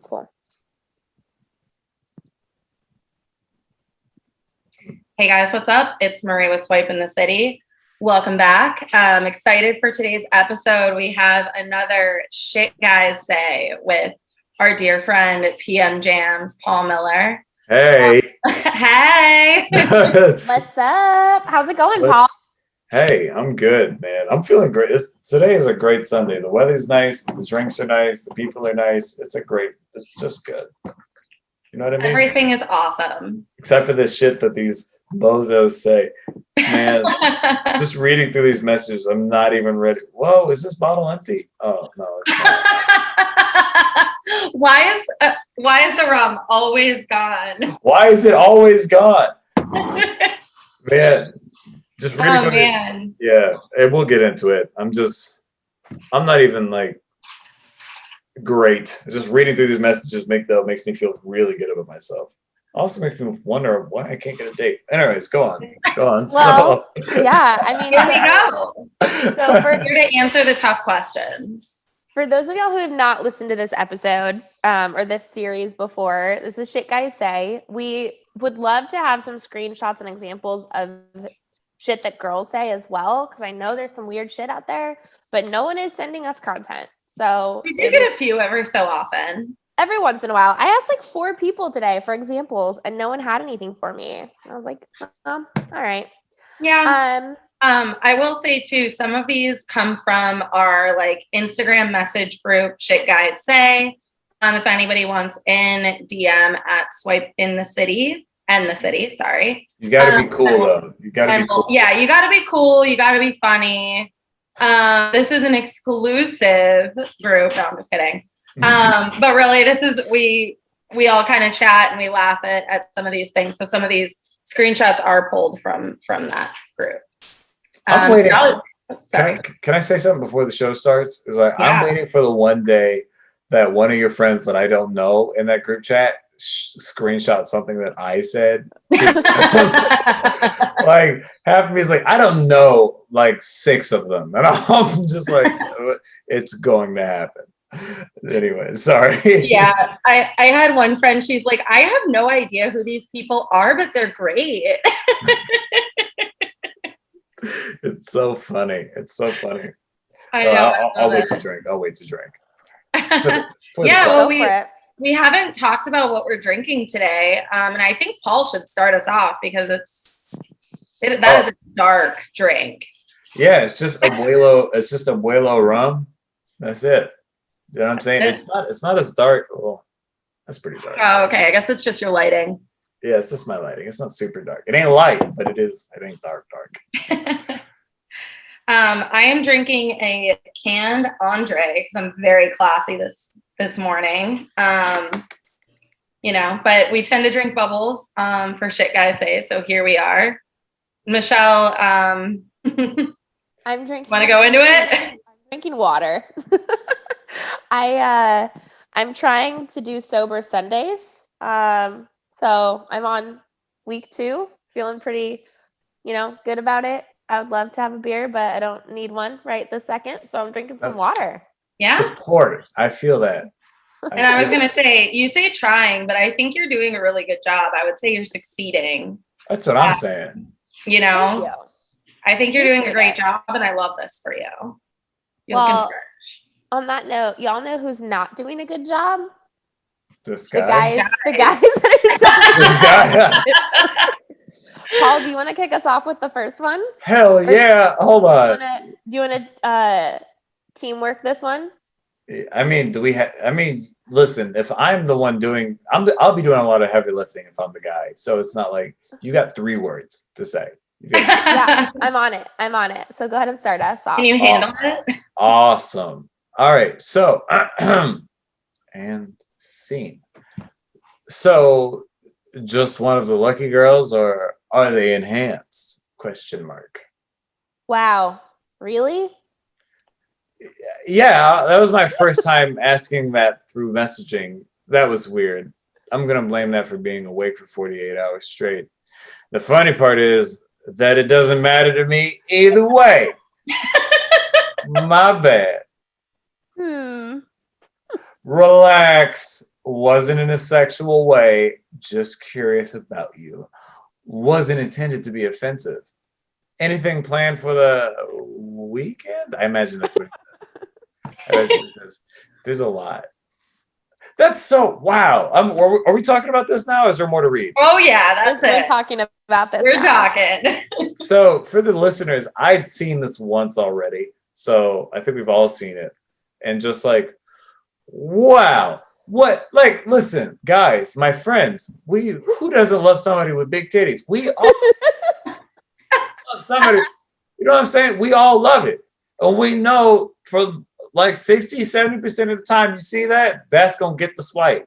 Cool. Hey guys, what's up? It's Marie with Swipe in the City. Welcome back. I'm excited for today's episode. We have another Shit Guys Say with our dear friend PM Jams, Paul Miller. Hey. Hey. What's up? How's it going, Paul? Hey, I'm good, man. I'm feeling great. Today is a great Sunday. The weather's nice. The drinks are nice. The people are nice. It's just good. You know what I mean? Everything is awesome. Except for this shit that these bozos say. Man, just reading through these messages, I'm not even ready. Whoa, is this bottle empty? Oh, no, it's not. Why is the rum always gone? Why is it always gone? Man, just reading through this. Yeah, and we'll get into it. I'm not even like great. Just reading through these messages makes me feel really good about myself. Also makes me wonder why I can't get a date. Anyways, go on. Well, yeah, I mean, here we go. So we're here to answer the tough questions. For those of y'all who have not listened to this episode or this series before, this is Shit Guys Say. We would love to have some screenshots and examples of shit that girls say as well, because I know there's some weird shit out there, but no one is sending us content. So we do get a few every so often. Every once in a while. I asked like 4 people today for examples and no one had anything for me. I was like, all right. Yeah. I will say too, some of these come from our like Instagram message group, Shit Guys Say. If anybody wants in, DM at Swipe in the City and the City, sorry. You gotta be cool though. You gotta be cool. Yeah, you gotta be cool, you gotta be funny. This is an exclusive group. No, I'm just kidding. But really, this is we all kind of chat and we laugh at some of these things. So some of these screenshots are pulled from that group. I'm waiting. Sorry. Can I say something before the show starts? I'm waiting for the one day that one of your friends that I don't know in that group chat screenshot something that I said. Like half of me is like, I don't know like 6 of them, and I'm just like, it's going to happen. Anyway, sorry. Yeah, I had one friend, she's like, I have no idea who these people are, but they're great. It's so funny. I know. I'll wait to drink. Yeah, well, we haven't talked about what we're drinking today, and I think Paul should start us off because that is a dark drink. Yeah, it's just abuelo. It's just abuelo rum. That's it. You know what I'm saying? It's not as dark. Well, that's pretty dark. Oh, okay. I guess it's just your lighting. Yeah, it's just my lighting. It's not super dark. It ain't light, but it is. It ain't dark. I am drinking a canned Andre because I'm very classy this morning. But we tend to drink bubbles for Shit Guys Say. So here we are. Michelle, I'm drinking. Want to go into it? I'm drinking water. I'm trying to do sober Sundays. So I'm on week 2, feeling pretty, good about it. I would love to have a beer, but I don't need one right this second. So I'm drinking some water. Yeah. Support. I feel that. And I was going to say, you say trying, but I think you're doing a really good job. I would say you're succeeding. That's what I'm saying. Thank you. I think you're doing a great job, and I love this for you. You're looking fresh. On that note, y'all know who's not doing a good job? This guy. The guys that are this guy. Paul, do you want to kick us off with the first one? Hell yeah. Hold on. Do you want to teamwork this one? I mean, listen, if I'm the one doing, I'll be doing a lot of heavy lifting if I'm the guy. So it's not like you got 3 words to say. Yeah, I'm on it. So go ahead and start us off. Can you handle it? Awesome. All right. So, and scene. So, just one of the lucky girls, or are they enhanced? Question mark. Wow. Really? Yeah, that was my first time asking that through messaging. That was weird. I'm going to blame that for being awake for 48 hours straight. The funny part is that it doesn't matter to me either way. My bad. Relax. Wasn't in a sexual way, just curious about you. Wasn't intended to be offensive. Anything planned for the weekend? I imagine that's what it says. There's a lot. That's so wow. Are we talking about this now? Or is there more to read? Oh yeah, that's it. We're talking about this. We're talking. So for the listeners, I'd seen this once already. So I think we've all seen it. And just like, wow. What, like, listen, guys, my friends, who doesn't love somebody with big titties? We all love somebody, you know what I'm saying? We all love it. And we know for like 60, 70% of the time you see that, that's going to get the swipe.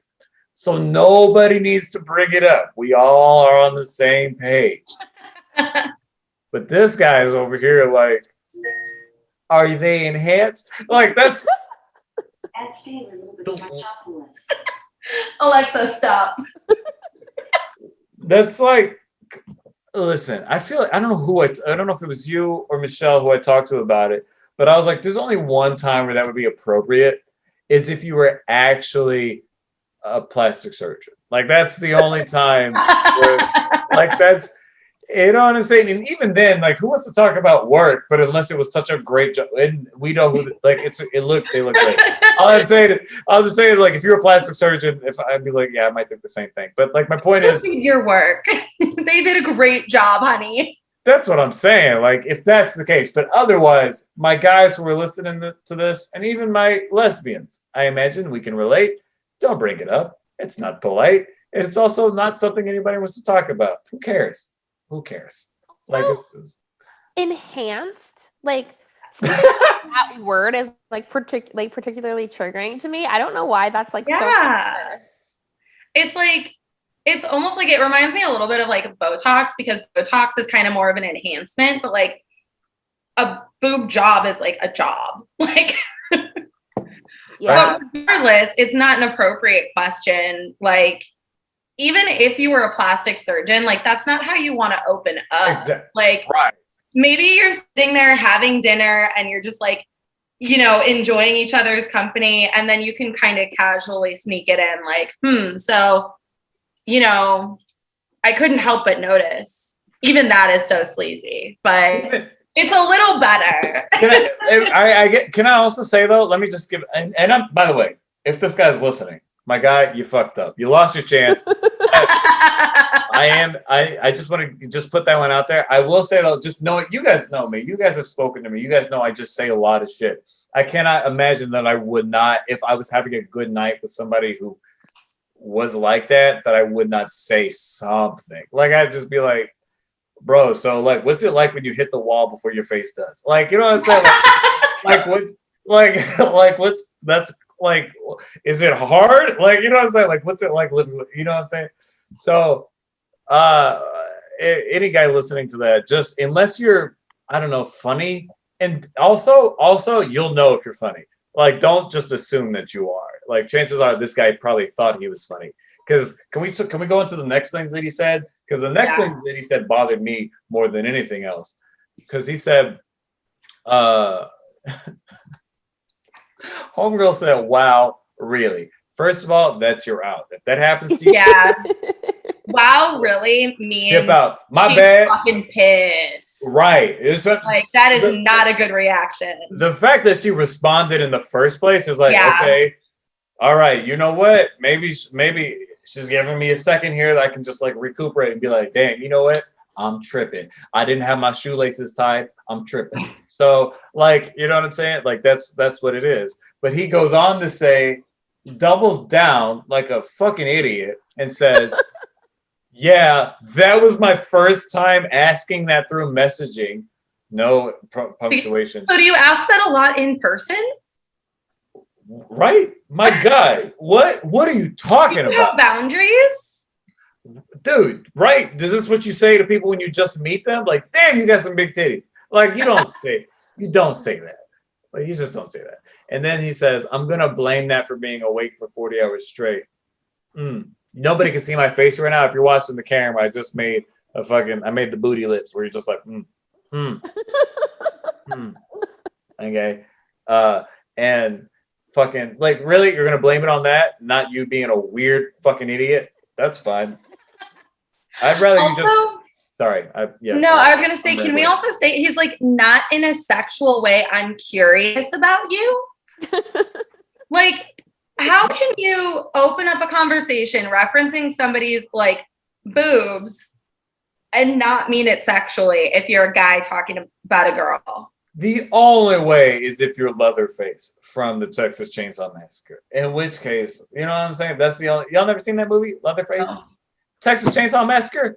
So nobody needs to bring it up. We all are on the same page. But this guy is over here like, are they enhanced? Like, that's... Alexa, stop. That's like, listen, I feel like, I don't know I don't know if it was you or Michelle who I talked to about it, but I was like, there's only one time where that would be appropriate, is if you were actually a plastic surgeon. Like, that's the only time where, like, that's, you know what I'm saying? And even then, like, who wants to talk about work? But unless it was such a great job, and we know who, like, they look great. I'm just saying, like, if you're a plastic surgeon, if I'd be like, yeah, I might think the same thing. But like, my point is, your work. They did a great job, honey. That's what I'm saying. Like, if that's the case, but otherwise, my guys who are listening to this, and even my lesbians, I imagine we can relate. Don't bring it up. It's not polite. And it's also not something anybody wants to talk about. Who cares? Who cares? Like, it's enhanced, like that word is like particularly triggering to me. I don't know why that's like so dangerous. It's like, it's almost like, it reminds me a little bit of like Botox, because Botox is kind of more of an enhancement, but like a boob job is like a job. Like, yeah. But regardless, it's not an appropriate question. Like, even if you were a plastic surgeon, like, that's not how you want to open up. Exactly. Like, right. Maybe you're sitting there having dinner and you're just like, you know, enjoying each other's company. And then you can kind of casually sneak it in like, so, you know, I couldn't help but notice. Even that is so sleazy, but it's a little better. Can I also say though, let me just give, and I'm, by the way, if this guy's listening, my guy, you fucked up. You lost your chance. I just want to just put that one out there. I will say though, just know it. You guys know me. You guys have spoken to me. You guys know I just say a lot of shit. I cannot imagine that I would not, if I was having a good night with somebody who was like that I would not say something. Like, I'd just be like, bro, so like, what's it like when you hit the wall before your face does? Like, you know what I'm saying? Like what's like what's that's like, is it hard? Like, you know what I'm saying? Like, what's it like living with, you know what I'm saying? So any guy listening to that, just unless you're, I don't know, funny, and also you'll know if you're funny. Like, don't just assume that you are. Like, chances are this guy probably thought he was funny. Because can we go into the next things that he said? Because the next thing that he said bothered me more than anything else. Because he said, homegirl said, wow, really? First of all, that's your out. If that happens to you, wow, really? Me skip out. My bad. Fucking pissed. Right. Like, that is not a good reaction. The fact that she responded in the first place is like, okay, all right, you know what? Maybe she's giving me a second here that I can just like recuperate and be like, damn, you know what? I'm tripping. I didn't have my shoelaces tied. I'm tripping. So, like, you know what I'm saying? Like, that's what it is. But he goes on to say, doubles down like a fucking idiot and says, yeah, that was my first time asking that through messaging. No punctuation. So do you ask that a lot in person? Right? My guy, what are you talking about? Boundaries? Dude, right? Is this what you say to people when you just meet them? Like, damn, you got some big titties. Like, you don't say that. Like, you just don't say that. And then he says, I'm gonna blame that for being awake for 40 hours straight. Nobody can see my face right now. If you're watching the camera, I made the booty lips where you're just like, Okay. And fucking like really you're gonna blame it on that, not you being a weird fucking idiot. That's fine. I'd rather Also, you just sorry. No, I was gonna say, can we also say he's like not in a sexual way? I'm curious about you. Like, how can you open up a conversation referencing somebody's like boobs and not mean it sexually if you're a guy talking about a girl? The only way is if you're Leatherface from the Texas Chainsaw Massacre. In which case, you know what I'm saying? That's the only. Y'all never seen that movie, Leatherface? No. Texas Chainsaw Massacre?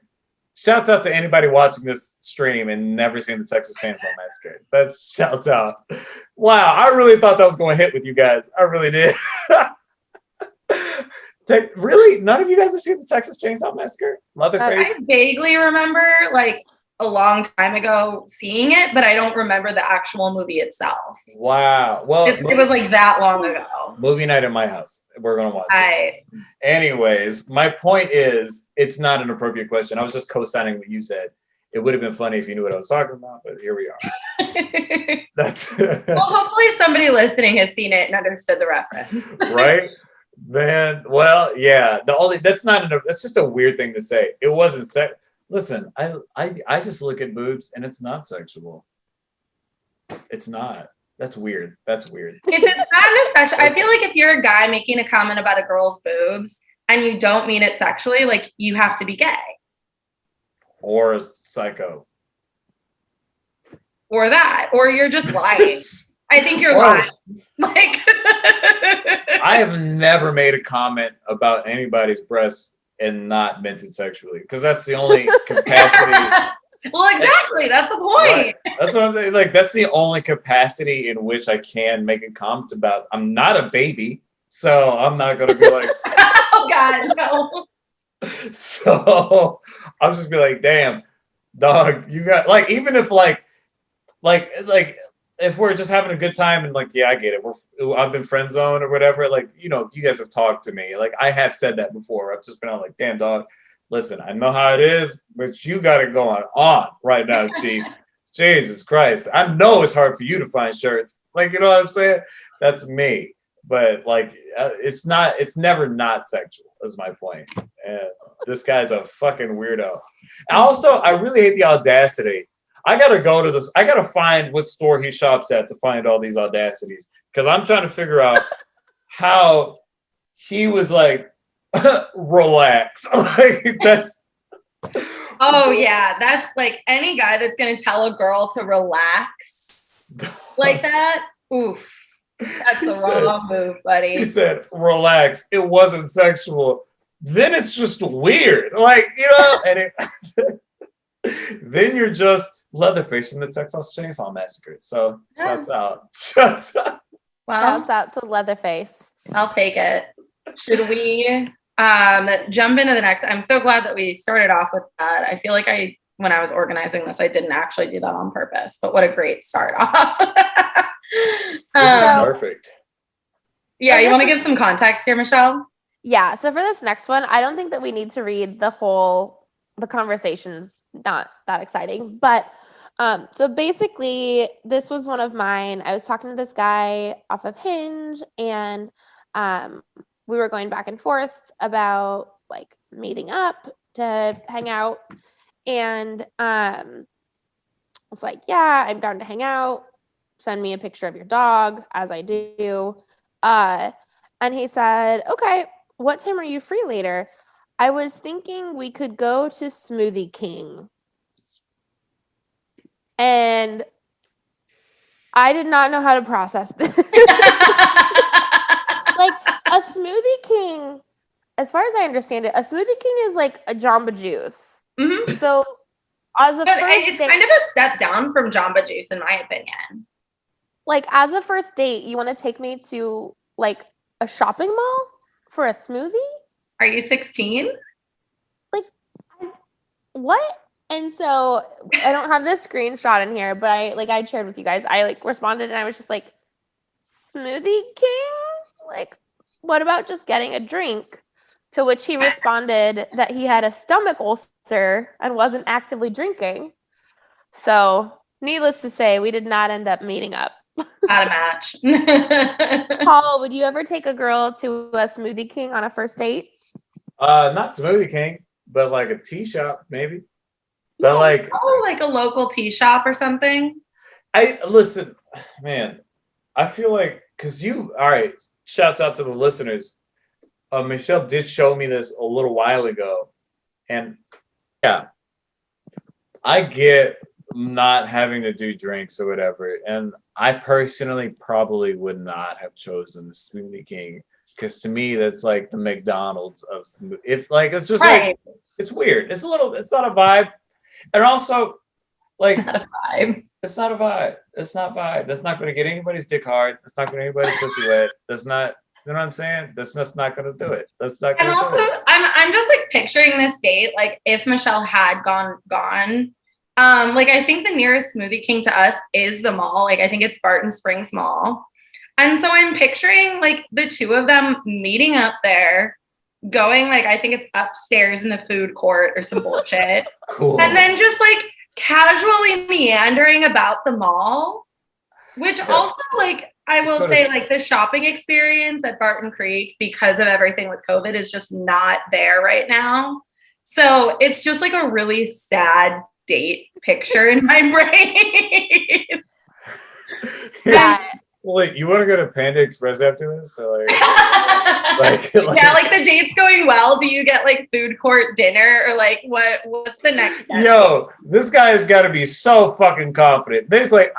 Shouts out to anybody watching this stream and never seen the Texas Chainsaw Massacre. That's shouts out. Wow, I really thought that was going to hit with you guys. I really did. Really? None of you guys have seen the Texas Chainsaw Massacre? Leatherface? I vaguely remember like a long time ago seeing it, but I don't remember the actual movie itself. Wow. Well, it was like that long ago. Movie night at my house. We're going to watch it. Anyways, my point is, it's not an appropriate question. I was just co-signing what you said. It would have been funny if you knew what I was talking about, but here we are. That's well, hopefully somebody listening has seen it and understood the reference. Right? Man, well, yeah. That's just a weird thing to say. It wasn't sex. Listen, I just look at boobs and it's not sexual. It's not. That's weird. If it's not sexual, I feel like if you're a guy making a comment about a girl's boobs and you don't mean it sexually, like you have to be gay. Or a psycho. Or that. Or you're just lying. I think you're lying. Like I have never made a comment about anybody's breasts and not meant it sexually. Because that's the only capacity. Well, exactly. That's the point. Right. That's what I'm saying. Like, that's the only capacity in which I can make a comment about. I'm not a baby, so I'm not going to be like, oh, God, no. So I'll just be like, damn, dog, you got, like, even if, like, if we're just having a good time and, like, yeah, I get it. I've been friend zoned or whatever. Like, you know, you guys have talked to me. Like, I have said that before. I've just been like, damn, dog. Listen, I know how it is, but you got it going on right now, Chief. Jesus Christ. I know it's hard for you to find shirts. Like, you know what I'm saying? That's me. But, like, it's never not sexual, is my point. And this guy's a fucking weirdo. Also, I really hate the audacity. I got to go to this. I got to find what store he shops at to find all these audacities. Because I'm trying to figure out how he was like, relax. Like that's oh yeah, that's like any guy that's gonna tell a girl to relax like that. Oof, that's the wrong move, buddy. He said, relax. It wasn't sexual. Then it's just weird. Like, you know, and then you're just Leatherface from the Texas Chainsaw Massacre. So shouts out. Well, shouts out to Leatherface. I'll take it. Should we jump into the next? I'm so glad that we started off with that. I feel like when I was organizing this, I didn't actually do that on purpose, but what a great start off. Perfect. Yeah, you want to give some context here, Michelle? Yeah, so for this next one, I don't think that we need to read the conversation's not that exciting, but so basically this was one of mine. I was talking to this guy off of Hinge, and we were going back and forth about like meeting up to hang out, and I was like, yeah, I'm down to hang out. Send me a picture of your dog, as I do. And he said, okay, what time are you free later? I was thinking we could go to Smoothie King. And I did not know how to process this. Like, a Smoothie King, as far as I understand it, a Smoothie King is like a Jamba Juice. Mm-hmm. So, as a it's kind of a step down from Jamba Juice, in my opinion. Like, as a first date, you want to take me to, like, a shopping mall for a smoothie? Are you 16? Like, what? And so, I don't have this screenshot in here, but I shared with you guys. I, like, responded, and I was just like, Smoothie King? Like, what about just getting a drink? To which he responded that he had a stomach ulcer and wasn't actively drinking. So, needless to say, we did not end up meeting up. Not a match. Paul, would you ever take a girl to a Smoothie King on a first date? Not Smoothie King, but like a tea shop, maybe. But like, like a local tea shop or something. Listen, man, I feel like because all right, shouts out to the listeners. Michelle did show me this a little while ago, and yeah, I get not having to do drinks or whatever, and I personally probably would not have chosen the Smoothie King because to me that's like the McDonald's of smoothie. If like it's just like it's weird. It's not a vibe, and also like not a vibe. It's not a vibe. It's not vibe. That's not going to get anybody's dick hard. That's not going to get anybody's pussy wet. That's not. You know what I'm saying? That's just not going to do it. That's not going to do it. I'm just like picturing this date. Like if Michelle had gone. Like I think the nearest Smoothie King to us is the mall. Like I think it's Barton Springs Mall. And so I'm picturing like the two of them meeting up there, going like I think it's upstairs in the food court or some bullshit. Cool. And then just like casually meandering about the mall, which also like I will say like the shopping experience at Barton Creek because of everything with COVID is just not there right now. So it's just like a really sad date picture in my brain. Yeah. Wait, you want to go to Panda Express after this? So like, yeah, like the date's going well. Do you get like food court dinner or like what's the next step? Yo, this guy's got to be so fucking confident. There's like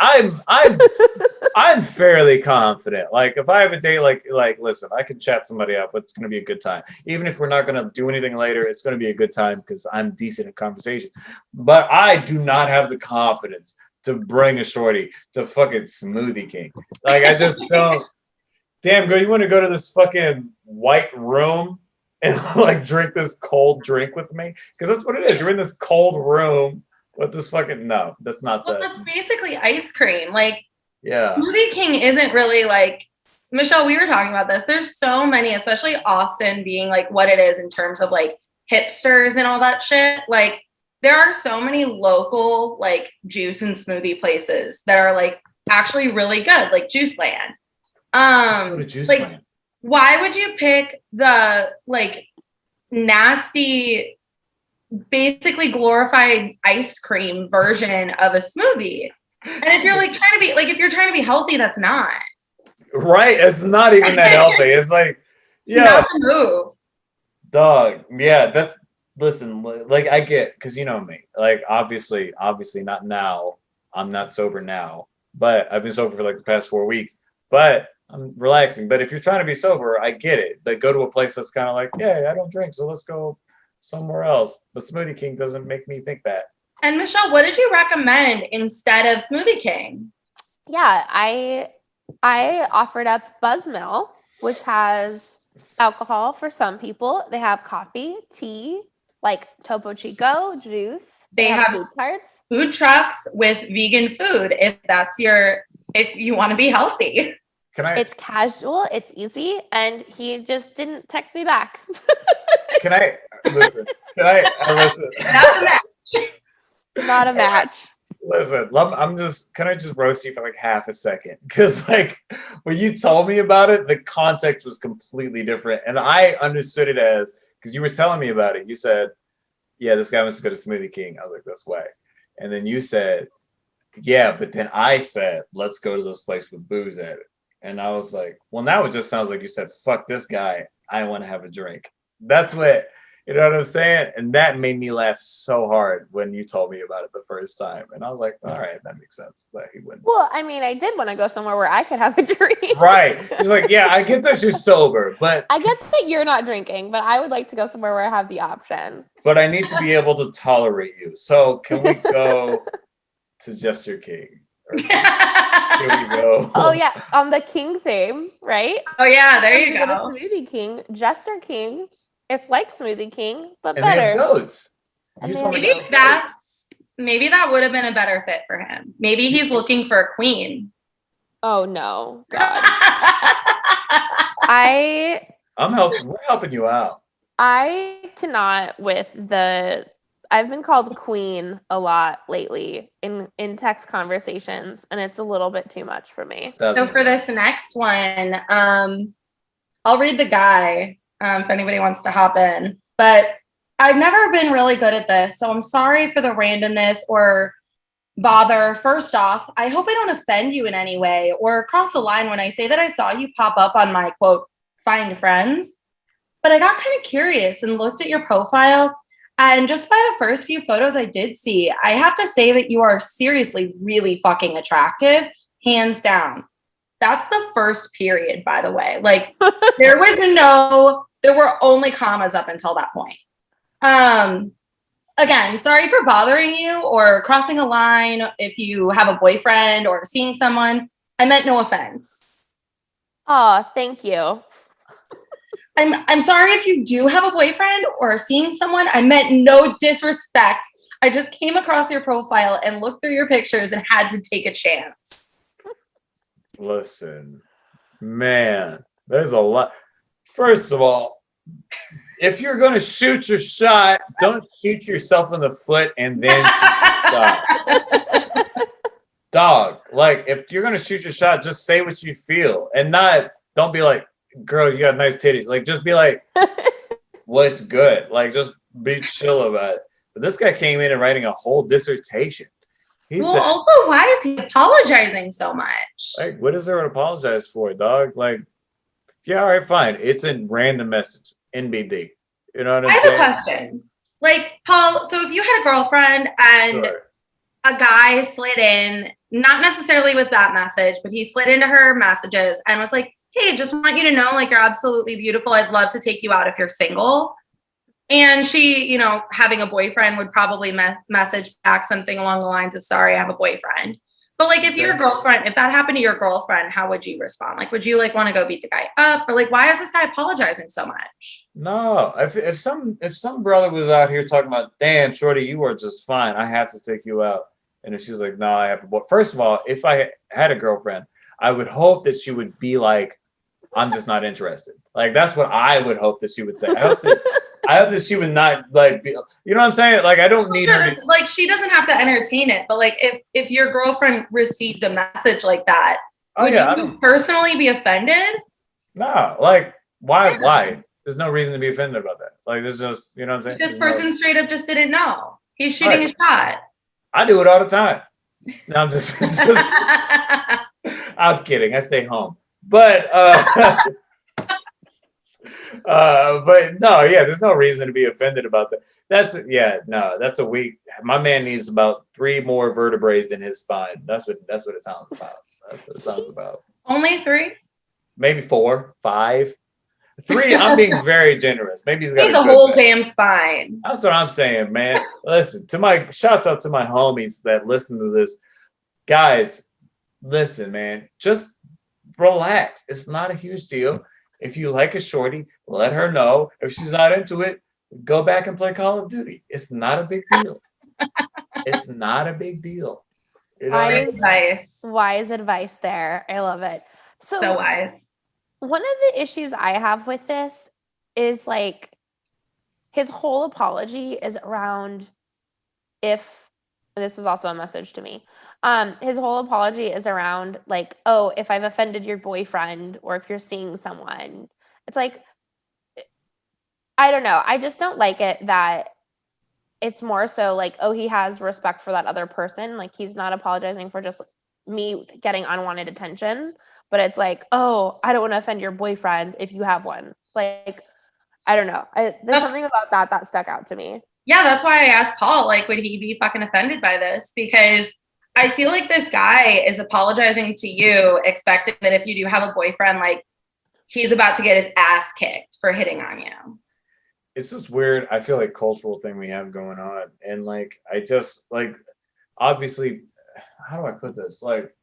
I'm fairly confident. Like if I have a date, like listen, I can chat somebody up, but it's gonna be a good time. Even if we're not gonna do anything later, it's gonna be a good time because I'm decent at conversation. But I do not have the confidence to bring a shorty to fucking Smoothie King. Like I just don't. Damn, girl, you want to go to this fucking white room and like drink this cold drink with me? Because that's what it is. You're in this cold room with this fucking that's not that. That's basically ice cream. Like yeah. Smoothie King isn't really like Michelle, we were talking about this. There's so many, especially Austin being like what it is in terms of like hipsters and all that shit. Like there are so many local like juice and smoothie places that are like actually really good, like Juice Land. Like, why would you pick the like nasty, basically glorified ice cream version of a smoothie? And if you're like trying to be healthy, that's not right. It's not even that healthy. It's like, not the move, dog. Yeah, listen. Like I get because you know me. Like obviously not now. I'm not sober now, but I've been sober for like the past 4 weeks. But I'm relaxing. But if you're trying to be sober, I get it. Like go to a place that's kind of like, yeah, I don't drink, so let's go somewhere else. But Smoothie King doesn't make me think that. And Michelle, what did you recommend instead of Smoothie King? Yeah, I offered up Buzzmill, which has alcohol for some people. They have coffee, tea, like Topo Chico, juice. They have food carts. Food trucks with vegan food if you want to be healthy. It's casual, it's easy, and he just didn't text me back. Can I listen? Listen? Not a match. Not a match. Listen, can I just roast you for like half a second? Because like when you told me about it, the context was completely different. And I understood it as, because you were telling me about it, you said, yeah, this guy wants to go to Smoothie King. I was like, this way. And then you said, yeah, but then I said, let's go to this place with booze at it. And I was like, well, now it just sounds like you said, fuck this guy. I want to have a drink. That's what, you know what I'm saying? And that made me laugh so hard when you told me about it the first time. And I was like, all right, that makes sense. That he wouldn't. Well, I mean, I did want to go somewhere where I could have a drink. Right. He's like, yeah, I get that you're sober, but I get that you're not drinking, but I would like to go somewhere where I have the option. But I need to be able to tolerate you. So can we go to Jester King? Here we go. Oh yeah, on the King theme, right? Oh yeah, there you go. Go to Smoothie King, Jester King. It's like Smoothie King, but and better. They have goats. Maybe that would have been a better fit for him. Maybe he's looking for a queen. Oh no, God! We're helping you out. I cannot with the I've been called queen a lot lately in text conversations, and it's a little bit too much for me. So for this next one, I'll read the guy if anybody wants to hop in. But I've never been really good at this, so I'm sorry for the randomness or bother. First off, I hope I don't offend you in any way or cross the line when I say that I saw you pop up on my quote, find friends. But I got kind of curious and looked at your profile. And just by the first few photos I did see, I have to say that you are seriously really fucking attractive, hands down. That's the first period, by the way. Like there were only commas up until that point. Again, sorry for bothering you or crossing a line if you have a boyfriend or seeing someone. I meant no offense. Oh, thank you. I'm sorry if you do have a boyfriend or seeing someone. I meant no disrespect. I just came across your profile and looked through your pictures and had to take a chance. Listen, man, there's a lot. First of all, if you're going to shoot your shot, don't shoot yourself in the foot and then shoot your shot. Dog, like if you're going to shoot your shot, just say what you feel and don't be like, girl, you got nice titties. Like, just be like, what's good? Like, just be chill about it. But this guy came in and writing a whole dissertation. He said, also, why is he apologizing so much? Like, what is there to apologize for, dog? Like, yeah, all right, fine. It's a random message. NBD. You know what I'm saying? I have a question. Like, Paul, so if you had a girlfriend and a guy slid in, not necessarily with that message, but he slid into her messages and was like, hey, just want you to know, like, you're absolutely beautiful. I'd love to take you out if you're single. And she, you know, having a boyfriend would probably message back something along the lines of, sorry, I have a boyfriend. But like, if your girlfriend, if that happened to your girlfriend, how would you respond? Like, would you like want to go beat the guy up? Or like, why is this guy apologizing so much? No, if some brother was out here talking about, damn, shorty, you are just fine. I have to take you out. And if she's like, no, I have a boy. First of all, if I had a girlfriend, I would hope that she would be like, I'm just not interested. Like, that's what I would hope that she would say. I hope that she would not like be, you know what I'm saying? Like, I don't need her to, like, she doesn't have to entertain it, but like if your girlfriend received a message like that, would you personally be offended? No, like why? There's no reason to be offended about that. Like, there's just, you know what I'm saying? This person straight up just didn't know. He's shooting a shot. I do it all the time. No, I'm just I'm kidding. I stay home. But but no, yeah, there's no reason to be offended about that. That's a weak. My man needs about 3 more vertebrae in his spine. That's what it sounds about. That's what it sounds about. Only 3? Maybe 4, 5. 3, I'm being very generous. Maybe he's got the whole damn spine. That's what I'm saying, man. Listen, shouts out to my homies that listen to this. Guys, listen, man. Just relax. It's not a huge deal. If you like a shorty, let her know. If she's not into it, go back and play Call of Duty. It's not a big deal. It's not a big deal. You know wise advice there. I love it. So wise. One of the issues I have with this is like his whole apology is around this was also a message to me. His whole apology is around like, oh, if I've offended your boyfriend or if you're seeing someone. It's like, I don't know. I just don't like it that it's more so like, oh, he has respect for that other person. Like, he's not apologizing for just me getting unwanted attention, but it's like, oh, I don't want to offend your boyfriend if you have one. Like, I don't know. There's something about that stuck out to me. Yeah, that's why I asked Paul, like, would he be fucking offended by this? Because I feel like this guy is apologizing to you, expecting that if you do have a boyfriend, like, he's about to get his ass kicked for hitting on you. It's this weird, I feel like, cultural thing we have going on. And like, I just like, obviously, how do I put this? Like,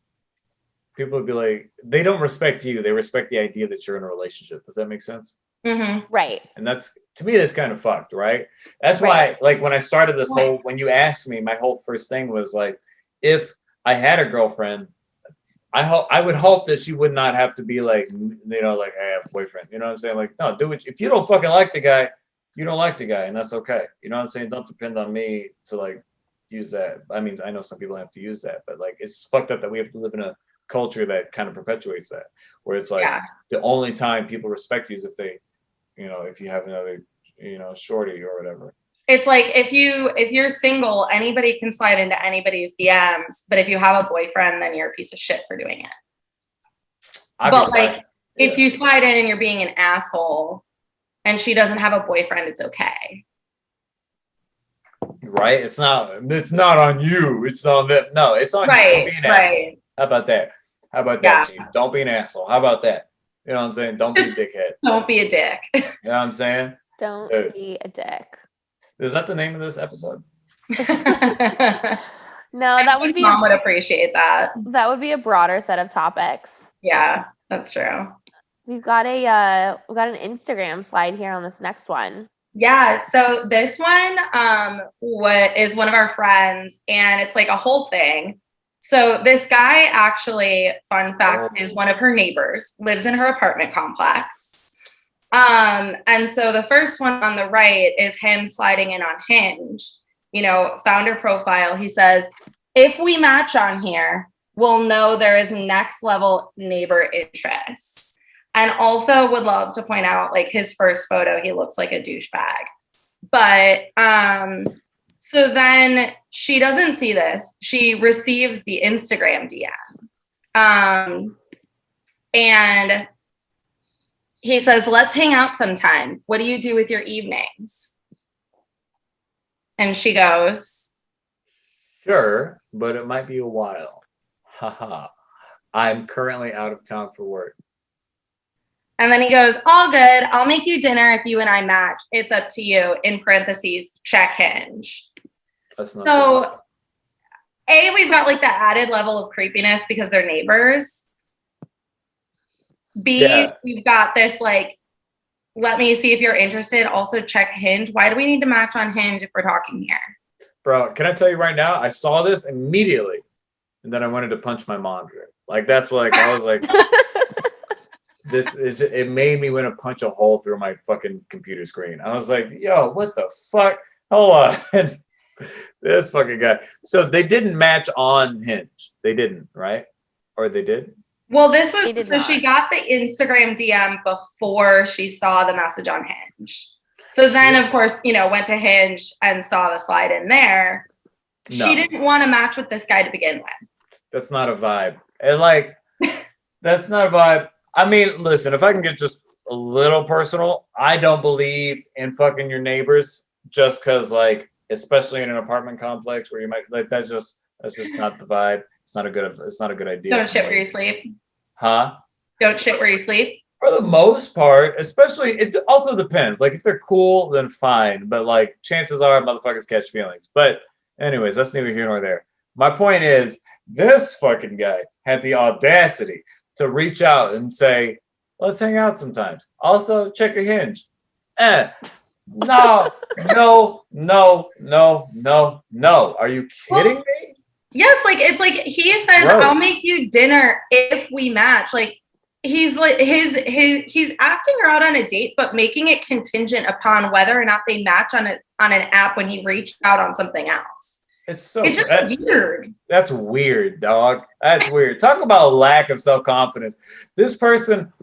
people would be like, they don't respect you. They respect the idea that you're in a relationship. Does that make sense? Mm-hmm. Right. And that's, to me, that's kind of fucked, right? That's why, like, when I started this whole, when you asked me, my whole first thing was like, if I had a girlfriend, I would hope that she would not have to be like, you know, like, I have a boyfriend. You know what I'm saying? Like, no, do it. If you don't fucking like the guy, you don't like the guy, and that's okay. You know what I'm saying? Don't depend on me to like use that. I mean, I know some people have to use that, but like it's fucked up that we have to live in a culture that kind of perpetuates that, where it's like the only time people respect you is if they, you know, if you have another, you know, shorty or whatever. It's like if you're single, anybody can slide into anybody's DMs, but if you have a boyfriend, then you're a piece of shit for doing it. But like if you slide in and you're being an asshole and she doesn't have a boyfriend, it's okay. Right? It's not on you. It's on them. No, it's on you. Don't be an asshole. How about that? How about that, Chief? Don't be an asshole. How about that? You know what I'm saying? Don't be a dickhead. Don't be a dick. You know what I'm saying? Don't be a dick. Is that the name of this episode? No, that would be. Mom would appreciate that. That would be a broader set of topics. Yeah, that's true. We've got an Instagram slide here on this next one. Yeah, so this one is one of our friends, and it's like a whole thing. So this guy actually, fun fact, is one of her neighbors, lives in her apartment complex. And so the first one on the right is him sliding in on Hinge. You know, founder profile. He says, if we match on here, we'll know there is next level neighbor interest. And also would love to point out, like, his first photo, he looks like a douchebag. But so then she doesn't see this. She receives the Instagram DM. And he says, let's hang out sometime. What do you do with your evenings? And she goes, sure, but it might be a while. Haha. I'm currently out of town for work. And then he goes, all good. I'll make you dinner if you and I match. It's up to you. In parentheses, check Hinge. So, A, we've got like the added level of creepiness because they're neighbors. B, we've got this like, let me see if you're interested. Also check Hinge. Why do we need to match on Hinge if we're talking here? Bro, can I tell you right now? I saw this immediately. And then I wanted to punch my monitor. Like, that's what, like, I was like... it made me want to punch a hole through my fucking computer screen. I was like, yo, what the fuck? Hold on. This fucking guy. So they didn't match on Hinge. They didn't, right? Or they did? Well, this was, so she got the Instagram DM before she saw the message on Hinge. So then, of course, you know, went to Hinge and saw the slide in there. No. She didn't want to match with this guy to begin with. That's not a vibe. And like, that's not a vibe. I mean, listen, if I can get just a little personal, I don't believe in fucking your neighbors just because, like, especially in an apartment complex where you might, like, that's just not the vibe. It's not a good idea. Don't shit where you sleep. Huh? Don't shit where you sleep. For the most part, especially, it also depends. Like, if they're cool, then fine. But, like, chances are motherfuckers catch feelings. But anyways, that's neither here nor there. My point is, this fucking guy had the audacity to reach out and say, let's hang out sometimes. Also, check your Hinge. No. Are you kidding me? Yes, like, it's like he says, gross. I'll make you dinner if we match. Like, he's like he's asking her out on a date, but making it contingent upon whether or not they match on an app when he reached out on something else. It's just weird. That's weird, dog. That's weird. Talk about lack of self-confidence. This person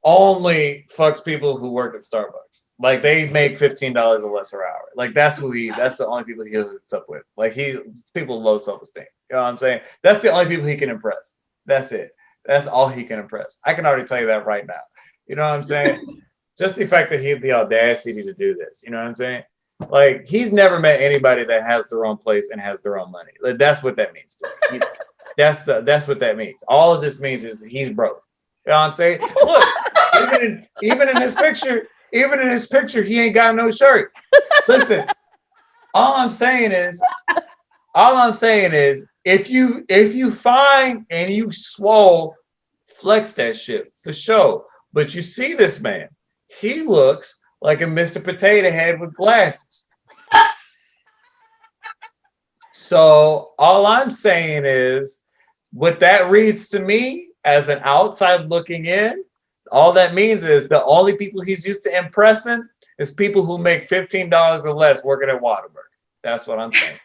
only fucks people who work at Starbucks. Like, they make $15 or less per hour. Like, that's the only people he hooks up with. Like, people with low self-esteem. You know what I'm saying? That's the only people he can impress. That's it. That's all he can impress. I can already tell you that right now. You know what I'm saying? Just the fact that he had the audacity to do this. You know what I'm saying? Like, he's never met anybody that has their own place and has their own money. Like, that's what that means to me. That's what that means. All of this means is he's broke. You know what I'm saying? Look, even in his picture, he ain't got no shirt. Listen, all I'm saying is, if you find and you swole, flex that shit for sure. But you see this man, he looks like a Mr. Potato Head with glasses. So all I'm saying is, what that reads to me as an outside looking in, all that means is the only people he's used to impressing It's people who make $15 or less working at Waterburg. That's what I'm saying.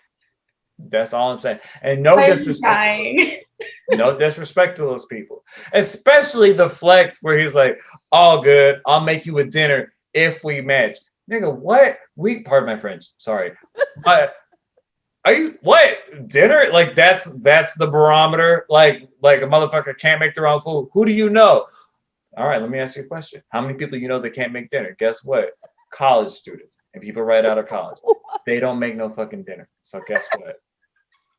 That's all I'm saying. And no disrespect. No disrespect to those people. Especially the flex where he's like, all good, I'll make you a dinner if we match. Nigga, what? Pardon my French, sorry. But are you what? Dinner? Like that's the barometer. Like a motherfucker can't make their own food. Who do you know? All right, let me ask you a question. How many people you know that can't make dinner? Guess what? College students and people right out of college. They don't make no fucking dinner. So guess what?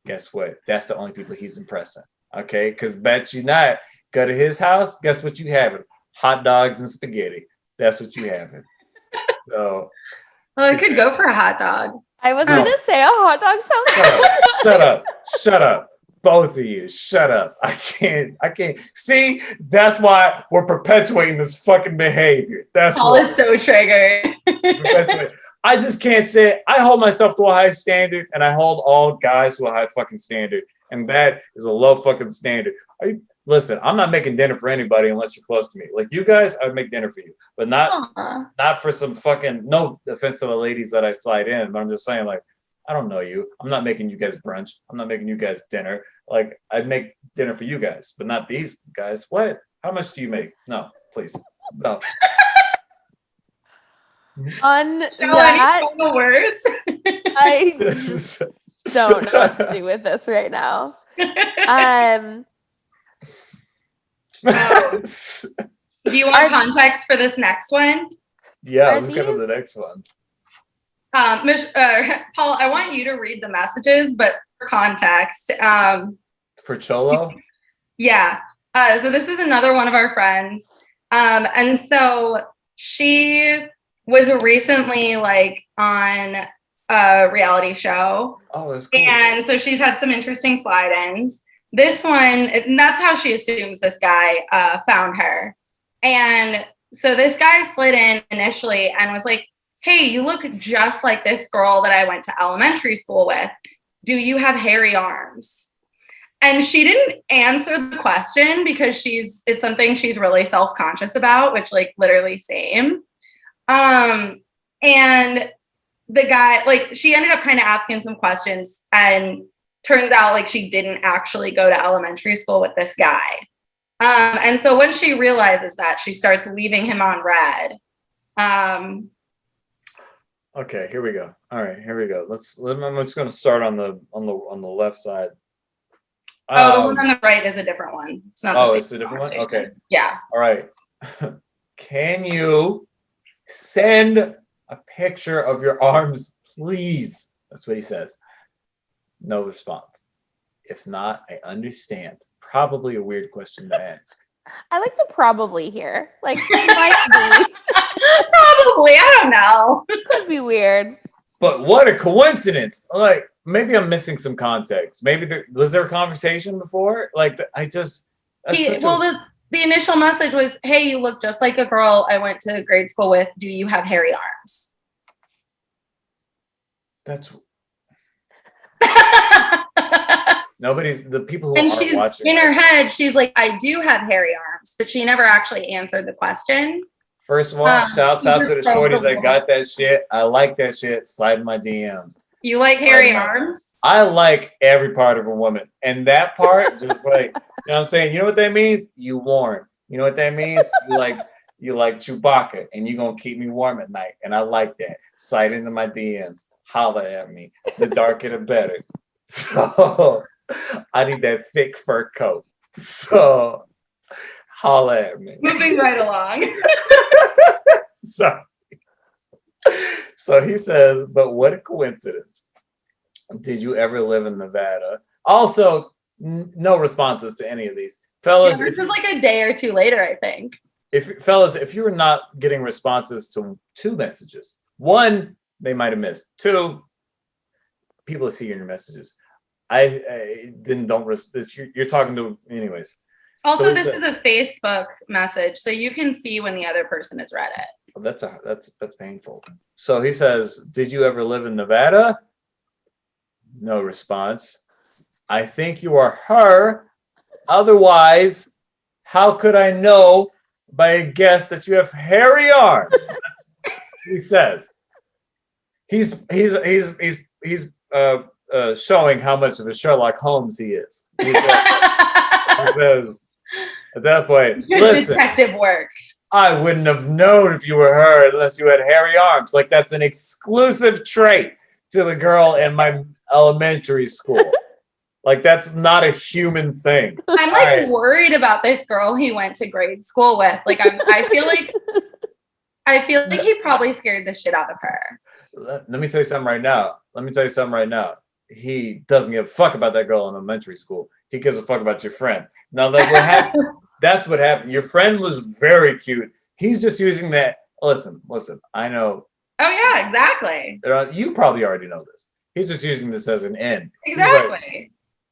Guess what? That's the only people he's impressing. Okay? Because bet you not, go to his house, guess what you having? Hot dogs and spaghetti. That's what you having. So well, I could go for a hot dog. I was gonna say a hot dog sounds Shut up. Both of you, shut up. I can't. See, that's why we're perpetuating this fucking behavior. That's Paul is so triggered. I just can't say it. I hold myself to a high standard, and I hold all guys to a high fucking standard, and that is a low fucking standard. Listen, I'm not making dinner for anybody unless you're close to me. Like you guys, I'd make dinner for you, but not for some fucking. No offense to the ladies that I slide in, but I'm just saying, like, I don't know you. I'm not making you guys brunch. I'm not making you guys dinner. Like I'd make dinner for you guys, but not these guys. What? How much do you make? No, please, no. On that, the words. I don't know what to do with this right now. Do you want context for this next one? Yeah, let's get to the next one. Paul, I want you to read the messages, but for context. For Cholo? Yeah. So this is another one of our friends. And so she was recently like on a reality show. Oh, that's cool. And so she's had some interesting slide-ins. This one, and that's how she assumes this guy found her. And so this guy slid in initially and was like, hey, you look just like this girl that I went to elementary school with. Do you have hairy arms? And she didn't answer the question because it's something she's really self-conscious about, which like literally same. And the guy, like she ended up kind of asking some questions and turns out like she didn't actually go to elementary school with this guy. And so when she realizes that, she starts leaving him on red. Okay, here we go. All right, here we go. I'm just going to start on the left side. The one on the right is a different one. It's not. Oh, it's a different one. Okay. Yeah. All right. Can you send a picture of your arms, please? That's what he says. No response. If not, I understand. Probably a weird question to ask. I like the probably here. Like, might be. Probably. I don't know. Could be weird. But what a coincidence. Like, maybe I'm missing some context. Maybe was there a conversation before? Like, the initial message was, hey, you look just like a girl I went to grade school with. Do you have hairy arms? That's... the people who and aren't she's watching. In her head, she's like, I do have hairy arms, but she never actually answered the question. First of all, shouts out to the shorties that got that shit. I like that shit. Slide in my DMs. You like hairy arms? I like every part of a woman. And that part, just like, you know what I'm saying? You know what that means? You warm. You know what that means? You like Chewbacca, and you're going to keep me warm at night. And I like that. Slide into my DMs. Holla at me. The darker, the better. So I need that thick fur coat. So holla at me. Moving right along. So he says, but what a coincidence. Did you ever live in Nevada? Also, no responses to any of these. Fellas, this is like a day or two later, I think. If you were not getting responses to 2 messages, 1, they might have missed. 2, people see your messages. I then don't you're talking to anyways. Also, so this is a Facebook message, so you can see when the other person has read it. That's painful. So he says, "Did you ever live in Nevada?" No response. I think you are her. Otherwise, how could I know by a guess that you have hairy arms? He says he's showing how much of a Sherlock Holmes he is. He says at that point, Good listen, detective work. I wouldn't have known if you were her unless you had hairy arms. Like that's an exclusive trait to the girl in my elementary school. Like that's not a human thing. I'm like worried about this girl he went to grade school with. Like I feel like he probably scared the shit out of her. Let me tell you something right now. He doesn't give a fuck about that girl in elementary school. He gives a fuck about your friend. Now that's what happened. That's what happened. Your friend was very cute. He's just using that. Listen. I know. Oh yeah, exactly. You probably already know this. He's just using this as an end. Exactly. Like,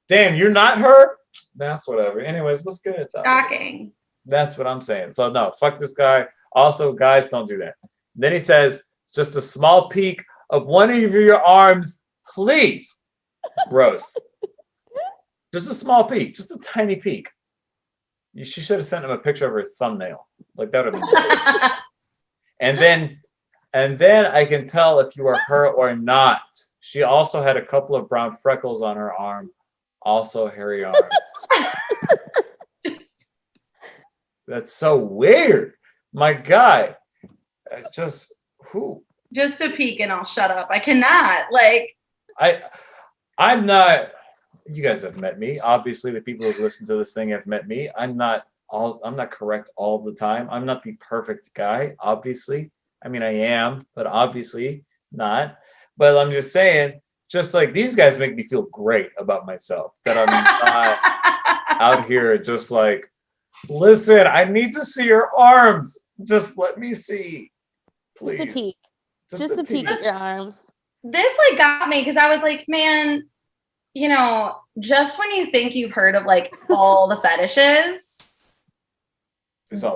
damn, you're not her? That's whatever. Anyways, what's good? Shocking. That's what I'm saying. So no, fuck this guy. Also, guys, don't do that. Then he says, just a small peek of one of your arms, please. Rose. Just a small peek. Just a tiny peek. She should have sent him a picture of her thumbnail. Like that would have been great. And then I can tell if you are her or not. She also had a couple of brown freckles on her arm. Also hairy arms. That's so weird. My guy. Just a peek and I'll shut up. I cannot. Like I'm not. You guys have met me. Obviously, the people who've listened to this thing have met me. I'm not correct all the time. I'm not the perfect guy, obviously. I mean, I am, but obviously not. But I'm just saying, just like these guys make me feel great about myself. That I'm not out here just like, listen, I need to see your arms. Just let me see. Please. Just a peek. Just a peek at your arms. This like got me because I was like, man, you know, just when you think you've heard of like all the fetishes,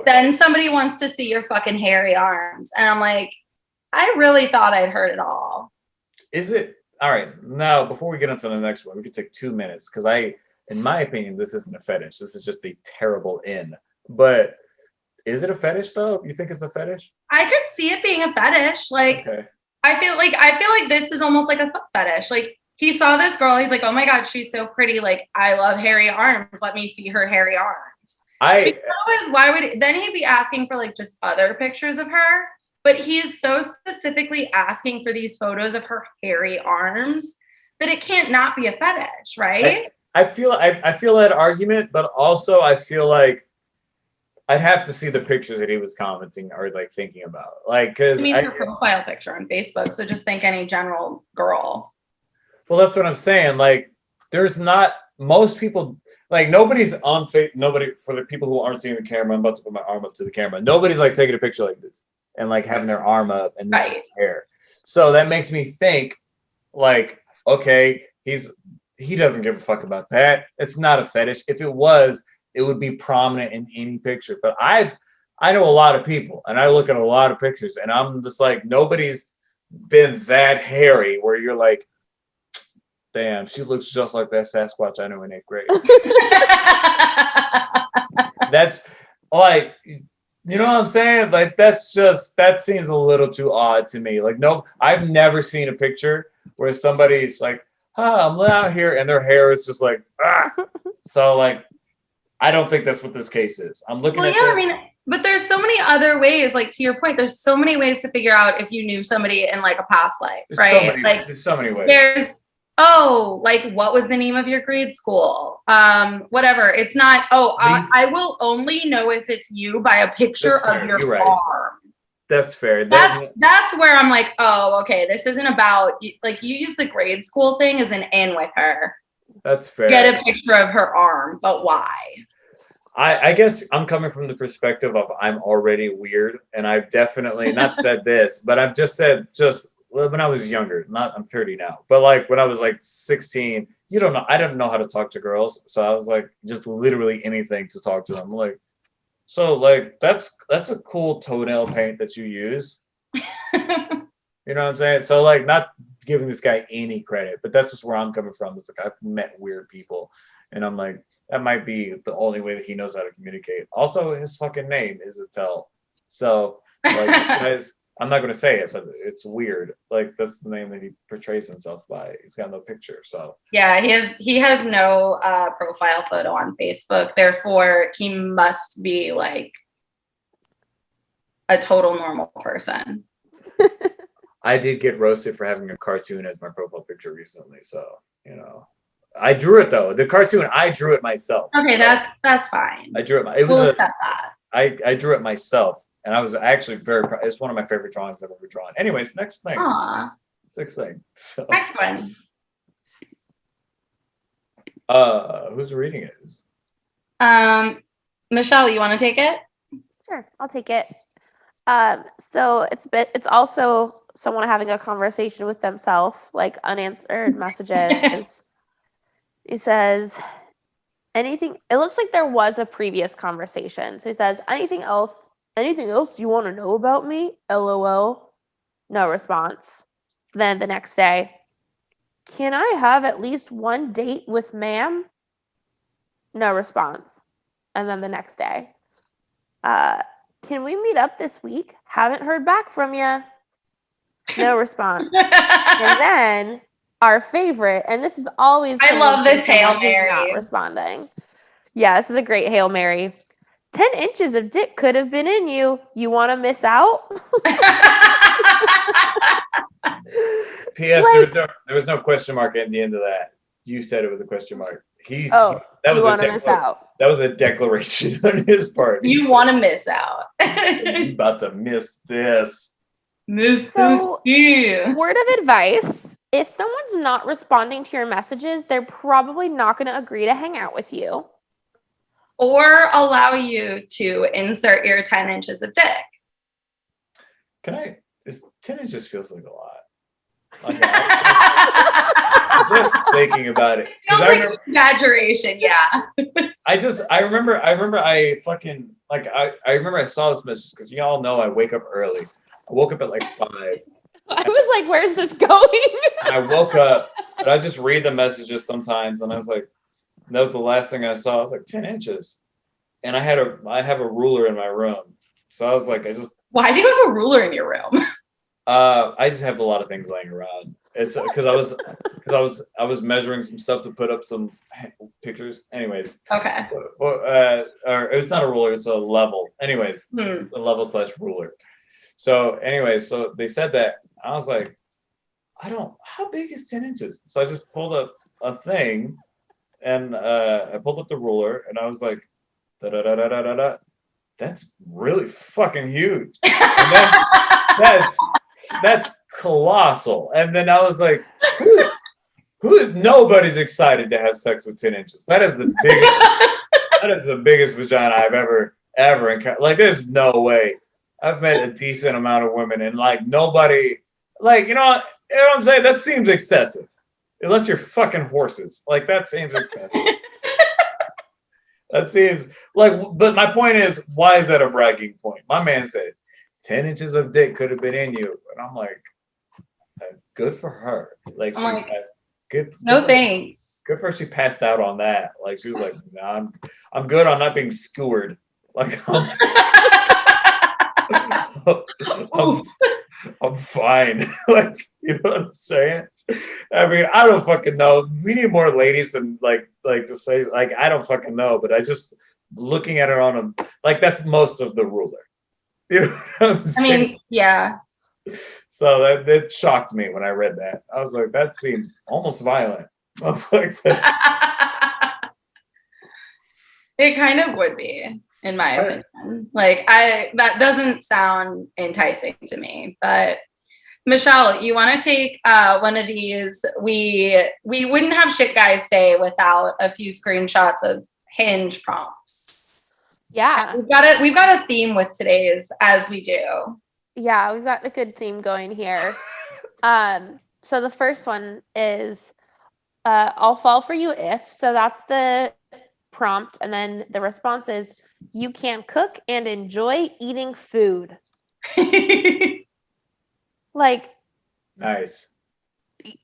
then somebody wants to see your fucking hairy arms. And I'm like, I really thought I'd heard it all. Is it? All right. Now, before we get into the next one, we could take 2 minutes because in my opinion, this isn't a fetish. This is just a terrible in. But is it a fetish though? You think it's a fetish? I could see it being a fetish. Like, okay. I feel like this is almost like a foot fetish. Like, he saw this girl. He's like, oh my God, she's so pretty. Like, I love hairy arms. Let me see her hairy arms. Why would then he'd be asking for like just other pictures of her? But he is so specifically asking for these photos of her hairy arms that it can't not be a fetish, right? I feel that argument, but also I feel like I'd have to see the pictures that he was commenting or like thinking about. Like, because I mean, her profile picture on Facebook. So just think any general girl. Well, that's what I'm saying. Like, there's not most people. Like, nobody's on nobody for the people who aren't seeing the camera. I'm about to put my arm up to the camera. Nobody's like taking a picture like this and like having their arm up and this hair. So that makes me think, like, okay, he doesn't give a fuck about that. It's not a fetish. If it was, it would be prominent in any picture. But I know a lot of people, and I look at a lot of pictures, and I'm just like, nobody's been that hairy where you're like, damn, she looks just like that Sasquatch I knew in 8th grade. That's like, you know what I'm saying? Like, that seems a little too odd to me. Like, no, I've never seen a picture where somebody's like, I'm out here and their hair is just like, ah. So, like, I don't think that's what this case is. I'm looking at this. I mean, but there's so many other ways, like to your point, there's so many ways to figure out if you knew somebody in like a past life, right? There's so many ways. There's, like, what was the name of your grade school? Whatever. It's not, I will only know if it's you by a picture of your arm. That's fair. That's where I'm like, oh, okay, this isn't about, like, you use the grade school thing as an in with her. That's fair. Get a picture of her arm, but why? I guess I'm coming from the perspective of I'm already weird, and I've definitely not said this, but I've just said when I was younger, I'm 30 now, but like when I was like 16, I didn't know how to talk to girls, so I was like just literally anything to talk to them. Like, so like that's a cool toenail paint that you use. You know what I'm saying? So like not giving this guy any credit, but that's just where I'm coming from. It's like I've met weird people, and I'm like, that might be the only way that he knows how to communicate. Also, his fucking name is Attell. So, like, this guy's, I'm not going to say it, but it's weird. Like that's the name that he portrays himself by. He's got no picture, so yeah, he has no profile photo on Facebook. Therefore, he must be like a total normal person. I did get roasted for having a cartoon as my profile picture recently, so you know, I drew it though. The cartoon, I drew it myself. Okay, so that's fine. I drew it. It was We'll accept that. I drew it myself, and I was actually very proud. It's one of my favorite drawings I've ever drawn. Anyways, next thing. Aw. Next thing. So, Next one. who's reading it? Michelle, you want to take it? Sure, I'll take it. So it's also someone having a conversation with themselves, like unanswered messages. He says, anything, it looks like there was a previous conversation. So he says, anything else you want to know about me? LOL. No response. Then the next day, can I have at least one date with ma'am? No response. And then the next day, can we meet up this week? Haven't heard back from you. No response. And then our favorite, and this is always I love this Hail not Mary. responding. Yeah, this is a great Hail Mary. 10 inches of dick could have been in you. You want to miss out? P.S. Like- there was no question mark at the end of that. You said it with a question mark. You that want to miss out. That was a declaration on his part. You want to miss out. You about to miss this. So, word of advice, if someone's not responding to your messages, they're probably not going to agree to hang out with you. Or allow you to insert your 10 inches of dick. Can I? 10 inches feels like a lot. Like, just thinking about it. Feels like an exaggeration, yeah. I remember I fucking, like, I remember I saw this message because y'all know I wake up early. I woke up at like 5. I was like, where's this going? I woke up, and I just read the messages sometimes, and I was like, that was the last thing I saw. I was like, 10 inches. And I have a ruler in my room. So I was like, why do you have a ruler in your room? I just have a lot of things laying around. It's because I was measuring some stuff to put up some pictures. Anyways. Okay. Or it's not a ruler, it's a level. Anyways, a level / ruler. So anyways, so they said that. I was like, how big is 10 inches? So I just pulled up a thing, and I pulled up the ruler, and I was like, da-da-da-da-da-da. That's really fucking huge. And that's colossal. And then I was like, nobody's excited to have sex with 10 inches. That is the biggest vagina I've ever encountered. Like, there's no way. I've met a decent amount of women, and like nobody, like, you know what I'm saying? That seems excessive. Unless you're fucking horses. Like, that seems excessive. That seems like, but my point is, why is that a bragging point? My man said 10 inches of dick could have been in you. And I'm like, good for her. Like, good. No thanks. Good for her. She passed out on that. Like, she was like, nah, I'm good on not being skewered. Like, I'm fine. Like, you know what I'm saying? I mean, I don't fucking know. We need more ladies than like to say, like, I don't fucking know, but I just looking at it on them, like, that's most of the ruler. You know what I'm saying? I mean, yeah. So that shocked me when I read that. I was like, that seems almost violent. I was like, it kind of would be, in my opinion. Like, that doesn't sound enticing to me. But Michelle, you want to take one of these? We wouldn't have shit guys say without a few screenshots of Hinge prompts. Yeah, we've got a theme with today's, as we do. Yeah, we've got a good theme going here. So the first one is I'll fall for you if. So that's the prompt, and then the response is, you can cook and enjoy eating food. Like, nice.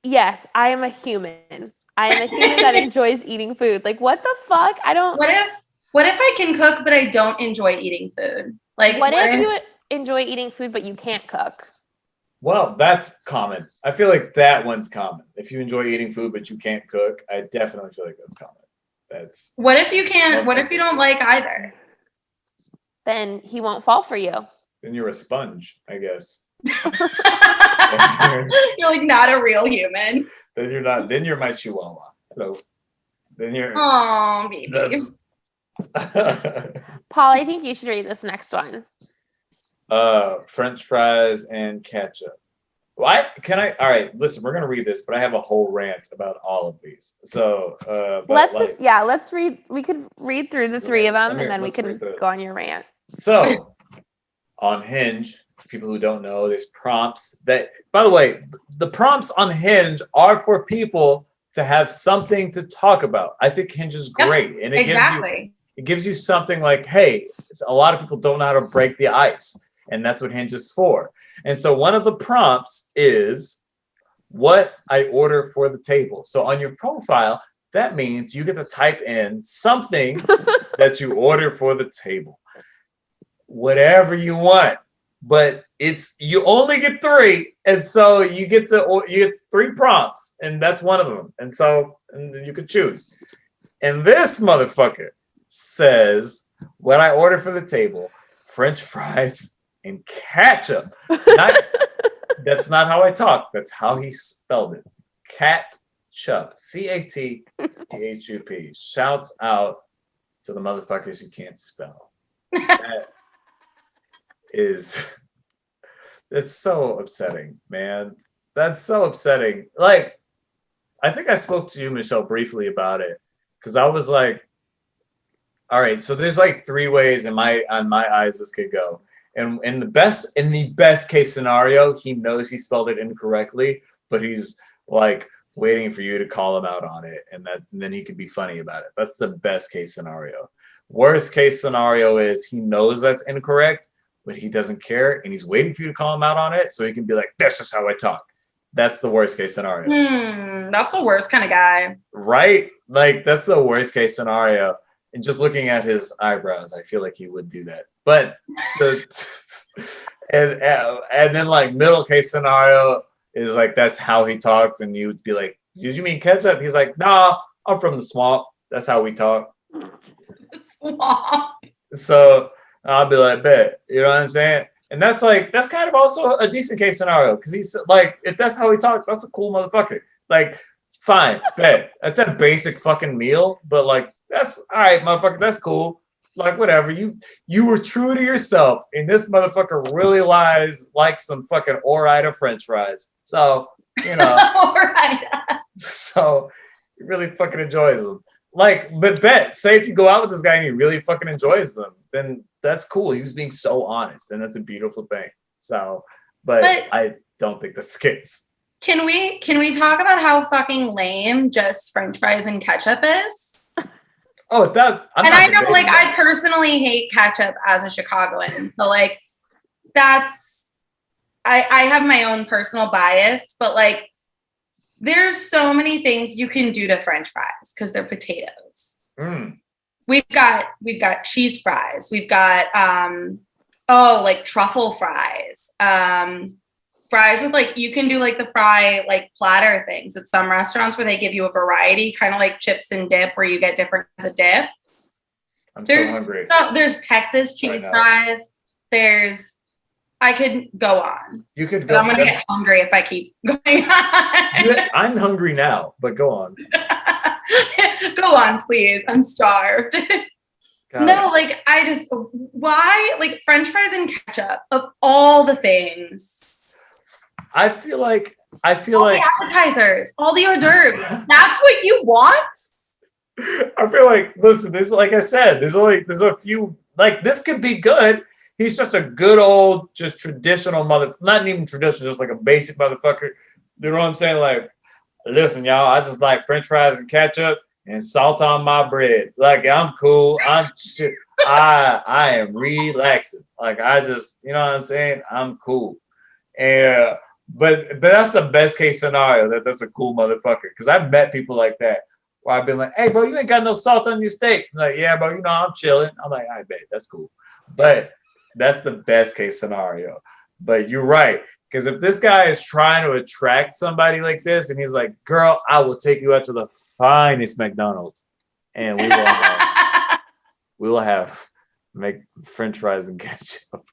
Yes, I am a human. I am a human that enjoys eating food. Like, what the fuck? I don't. What if I can cook but I don't enjoy eating food? Like, what if enjoy eating food, but you can't cook? Well, that's common. I feel like that one's common. If you enjoy eating food, but you can't cook, I definitely feel like that's common. That's What if you can't? What if you don't like either? Then he won't fall for you. Then you're a sponge, I guess. You're like not a real human. Then you're not. Then you're my chihuahua. Hello. Then you're. Oh, baby. Paul, I think you should read this next one. French fries and ketchup. All right, listen, we're gonna read this, but I have a whole rant about all of these. So let's read. We could read through the three of them, and then we can go on your rant. So on Hinge, people who don't know, there's prompts that, by the way, the prompts on Hinge are for people to have something to talk about. I think Hinge is great. And it gives you something like, hey, a lot of people don't know how to break the ice. And that's what Hinge is for. And so one of the prompts is what I order for the table. So on your profile, that means you get to type in something that you order for the table. Whatever you want. But you only get 3. And so you get 3 prompts. And that's one of them. And you could choose. And this motherfucker says what I order for the table, French fries and ketchup. That's not how I talk. That's how he spelled it. Catchup. CATCHUP. Shouts out to the motherfuckers who can't spell. It's so upsetting, man. That's so upsetting. Like, I think I spoke to you, Michelle, briefly about it. Because I was like, all right, so there's like 3 ways on my eyes this could go. And in the best case scenario, he knows he spelled it incorrectly, but he's like waiting for you to call him out on it, and then he could be funny about it. That's the best case scenario. Worst case scenario is he knows that's incorrect, but he doesn't care, and he's waiting for you to call him out on it, so he can be like, "That's just how I talk." That's the worst case scenario. That's the worst kind of guy, right? Like that's the worst case scenario. And just looking at his eyebrows, I feel like he would do that. But and then like middle case scenario is like that's how he talks, and you'd be like, "Did you mean ketchup?" He's like, "Nah, I'm from the swamp. That's how we talk." Swamp. So I'll be like, "Bet," you know what I'm saying? And that's kind of also a decent case scenario because he's like, if that's how he talks, that's a cool motherfucker. Like, fine, bet. That's a basic fucking meal, but like. That's all right, motherfucker. That's cool. Like, whatever. You were true to yourself, and this motherfucker really likes some fucking Ore-Ida French fries. So, you know. Ore-Ida. So, he really fucking enjoys them. Like, but say if you go out with this guy and he really fucking enjoys them, then that's cool. He was being so honest, and that's a beautiful thing. So, but I don't think that's the case. Can we talk about how fucking lame just French fries and ketchup is? Oh, it does. I know, like, I personally hate ketchup as a Chicagoan. So, like, I have my own personal bias, but, like, there's so many things you can do to French fries because they're potatoes. We've got cheese fries. We've got, like, truffle fries. Fries with, like, you can do, like, the fry, like, platter things at some restaurants where they give you a variety, kind of like chips and dip, where you get different kinds of dip. I'm so hungry. There's Texas cheese fries. I could go on. You could go. But I'm going to get hungry if I keep going on. I'm hungry now, but go on. Go on, please. I'm starved. No, like, why? Like, French fries and ketchup, of all the things. I feel like the appetizers, all the hors d'oeuvres. That's what you want? I feel like, listen, there's, like I said, there's a few, like, this could be good. He's just a good old, just traditional not even traditional, just like a basic motherfucker. You know what I'm saying? Like, listen, y'all, I just like French fries and ketchup and salt on my bread. Like, I'm cool. I am relaxing. Like, I just, you know what I'm saying? I'm cool. And but that's the best case scenario. That's a cool motherfucker. Because I've met people like that where I've been like, "Hey, bro, you ain't got no salt on your steak." I'm like, "Yeah, bro, you know I'm chilling." I'm like, "I bet that's cool." But That's the best case scenario. But you're right. Because if this guy is trying to attract somebody like this, and he's like, "Girl, I will take you out to the finest McDonald's, and we will have make French fries and ketchup.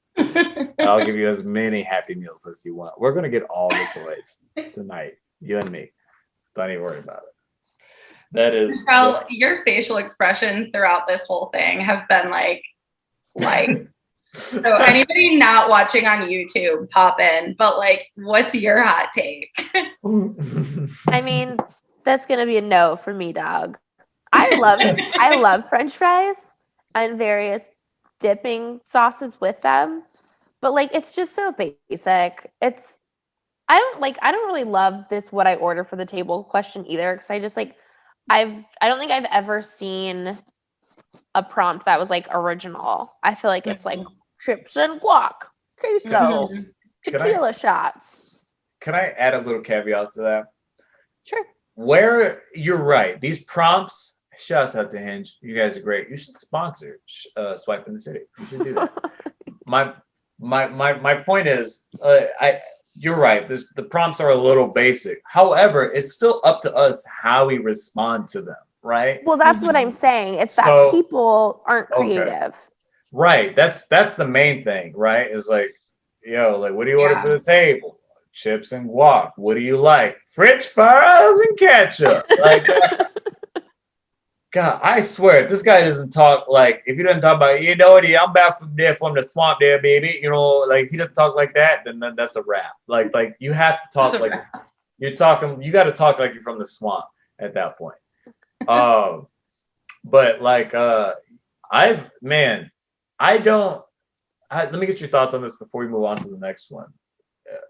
I'll give you as many Happy Meals as you want. We're gonna get all the toys tonight, you and me. Don't even worry about it." That is. Well, your facial expressions throughout this whole thing have been like. So anybody not watching on YouTube, pop in. But like, what's your hot take? I mean, that's gonna be a no for me, dog. I love French fries and various dipping sauces with them, but like, it's just so basic. I don't really love this what I order for the table question either, because I just like I don't think I've ever seen a prompt that was like original. I feel like it's like chips and guac, queso, tequila shots. Can I add a little caveat to that? Sure. Where you're right, these prompts. Shouts out to Hinge. You guys are great. You should sponsor Swipe in the City. You should do that. my point is, you're right. The prompts are a little basic. However, it's still up to us how we respond to them, right? Well, that's what I'm saying. It's that people aren't creative. Okay. Right. That's the main thing, right? Is like, yo, like, what do you order for the table? Chips and guac. What do you like? French fries and ketchup. Like, God, I swear, if this guy doesn't talk like, if he doesn't talk about, you know what, I'm back from the swamp there, baby. You know, like, he doesn't talk like that, then that's a wrap. Like you have to talk like you're talking. You got to talk like you're from the swamp at that point. But like, let me get your thoughts on this before we move on to the next one.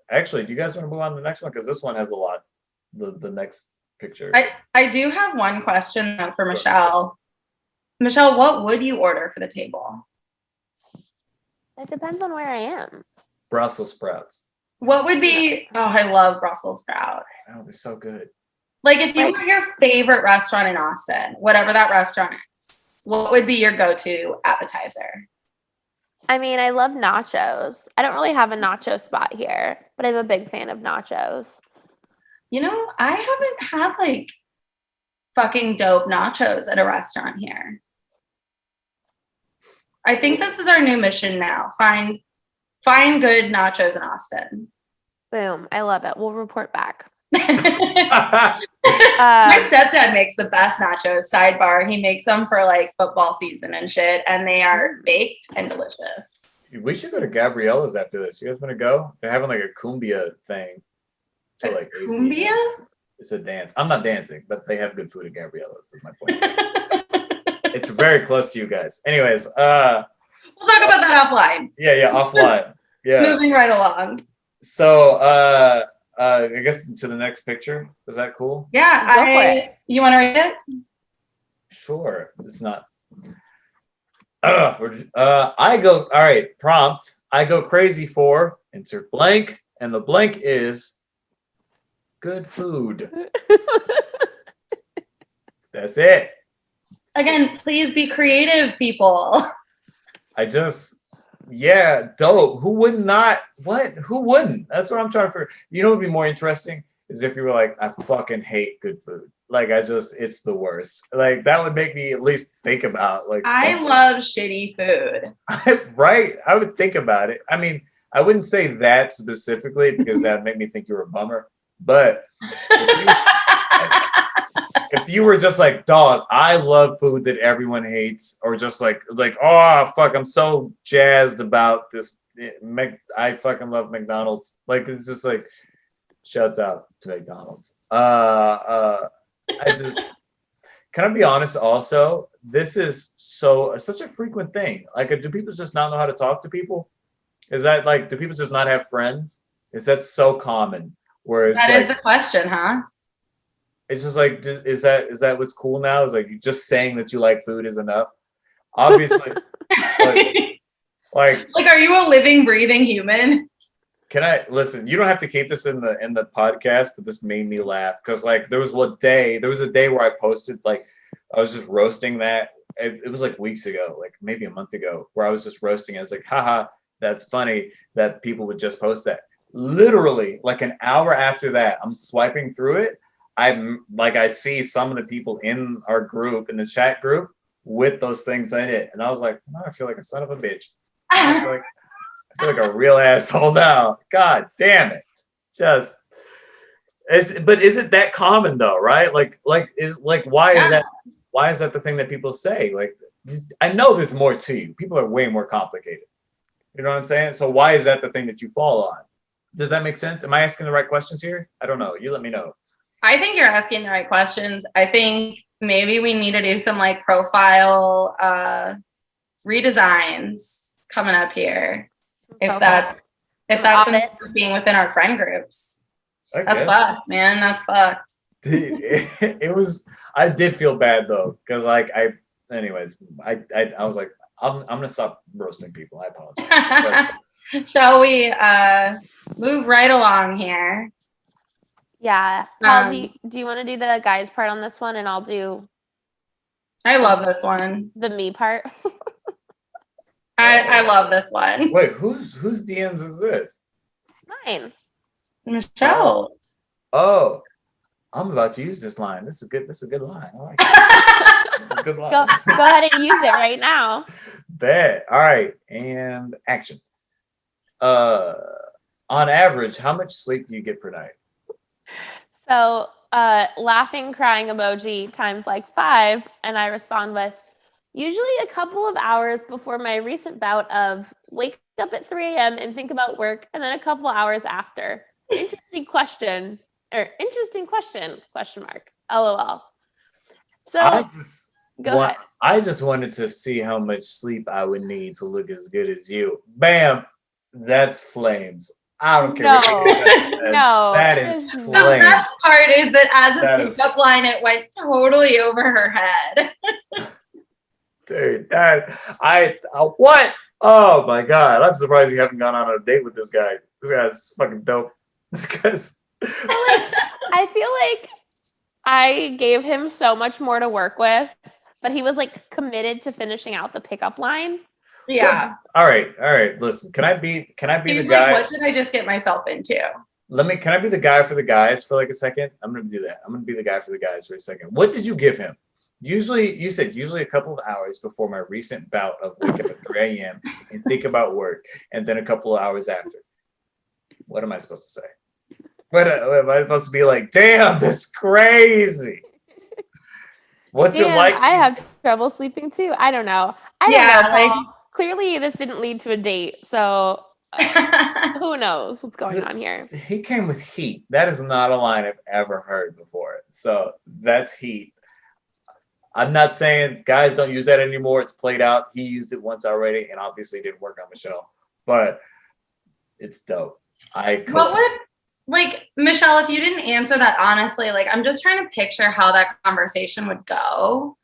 Actually, do you guys want to move on to the next one? Because this one has a lot. The next picture. I do have one question though for Michelle. Michelle, what would you order for the table? It depends on where I am. Brussels sprouts. What would be? Oh, I love Brussels sprouts. Oh, they're so good. Like, if you were your favorite restaurant in Austin, whatever that restaurant is, what would be your go-to appetizer? I mean, I love nachos. I don't really have a nacho spot here, but I'm a big fan of nachos. You know, I haven't had like fucking dope nachos at a restaurant here. I think this is our new mission now. Find good nachos in Austin. Boom. I love it. We'll report back. My stepdad makes the best nachos. Sidebar. He makes them for like football season and shit, and they are baked and delicious. We should go to Gabriella's after this. You guys want to go? They're having like a cumbia thing. So like cumbia? It's a dance. I'm not dancing, but they have good food at Gabriella's. Is my point. It's very close to you guys. Anyways, we'll talk about that offline. Yeah, offline. Yeah. Moving right along. So, I guess to the next picture. Is that cool? Yeah, go for it. You want to read it? Sure. It's not. I go. All right. Prompt. I go crazy for insert blank, and the blank is good food. That's it. Again, please be creative, people. Dope. Who would not? What? Who wouldn't? That's what I'm trying to figure. You know what would be more interesting is if you were like, I fucking hate good food. Like, it's the worst. Like, that would make me at least think about like. I love shitty food. Right? I would think about it. I mean, I wouldn't say that specifically because that made me think you were a bummer. But if you were just like, dog, I love food that everyone hates, or just like, oh fuck, I'm so jazzed about this. I fucking love McDonald's. Like, it's just like, shouts out to McDonald's. Can I be honest? Also, this is such a frequent thing. Like, do people just not know how to talk to people? Is that like, do people just not have friends? Is that so common? Where it's that is the question, huh? It's just like, is that what's cool now? Is like, you just saying that you like food is enough? Obviously. like, are you a living, breathing human? Can I listen? You don't have to keep this in the podcast, but this made me laugh because like there was a day where I posted, like, I was just roasting that. It was like weeks ago, like maybe a month ago, where I was just roasting. I was like, haha, that's funny that people would just post that. Literally, like an hour after that, I'm swiping through it. I see some of the people in our group, in the chat group, with those things in it. And I was like, oh, I feel like a son of a bitch. I feel like a real asshole now. God damn it. Just but is it that common though, right? Why is that the thing that people say? Like, I know there's more to you. People are way more complicated. You know what I'm saying? So why is that the thing that you fall on? Does that make sense? Am I asking the right questions here? I don't know. You let me know. I think you're asking the right questions. I think maybe we need to do some like profile redesigns coming up here. If that's being within our friend groups. That's fucked, man. That's fucked. I did feel bad though, because like I was like, I'm gonna stop roasting people. I apologize. Shall we move right along here? Yeah. Paul, do you want to do the guys part on this one, and I'll do I love this one. The me part. I love this one. Wait, whose DMs is this? Mine. Michelle. Oh, I'm about to use this line. This is good. This is a good line. I like it. This is a good line. Go ahead and use it right now. Bet. All right. And action. On average, how much sleep do you get per night? So laughing, crying emoji times like 5. And I respond with usually a couple of hours before my recent bout of wake up at 3 a.m. and think about work, and then a couple hours after. Interesting question. Question mark. LOL. So go ahead. I just wanted to see how much sleep I would need to look as good as you. Bam. That's flames. I don't care. No, that is flames. The best part is that as a pickup line, it went totally over her head. Dude, what? Oh my God. I'm surprised you haven't gone on a date with this guy. This guy's fucking dope. This guy's. I feel like I gave him so much more to work with, but he was like committed to finishing out the pickup line. Yeah. All right. Listen, can I be the guy? What did I just get myself into? Can I be the guy for the guys for like a second? I'm gonna do that. I'm gonna be the guy for the guys for a second. What did you give him? You said usually a couple of hours before my recent bout of wake up at 3 a.m. and think about work, and then a couple of hours after. What am I supposed to say? What am I supposed to be like? Damn, that's crazy. What's it like? I have trouble sleeping too. I don't know. I don't know. Clearly, this didn't lead to a date, so who knows what's going on here? He came with heat. That is not a line I've ever heard before. So that's heat. I'm not saying guys don't use that anymore. It's played out. He used it once already, and obviously didn't work on Michelle. But it's dope. Michelle, if you didn't answer that honestly, like I'm just trying to picture how that conversation would go.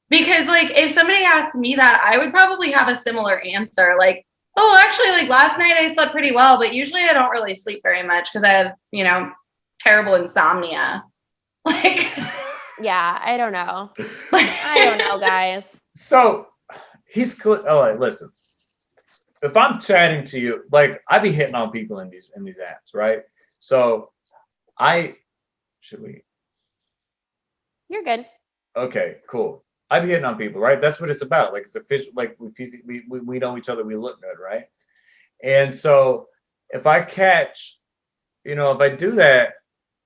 Because like if somebody asked me that, I would probably have a similar answer. Like, oh, actually, like last night I slept pretty well, but usually I don't really sleep very much because I have, terrible insomnia. Like, yeah, I don't know. I don't know, guys. So listen. If I'm chatting to you, like I be hitting on people in these apps, right? So You're good. Okay, cool. I be hitting on people, right? That's what it's about. Like it's official. Like we know each other. We look good, right? And so if I catch, if I do that,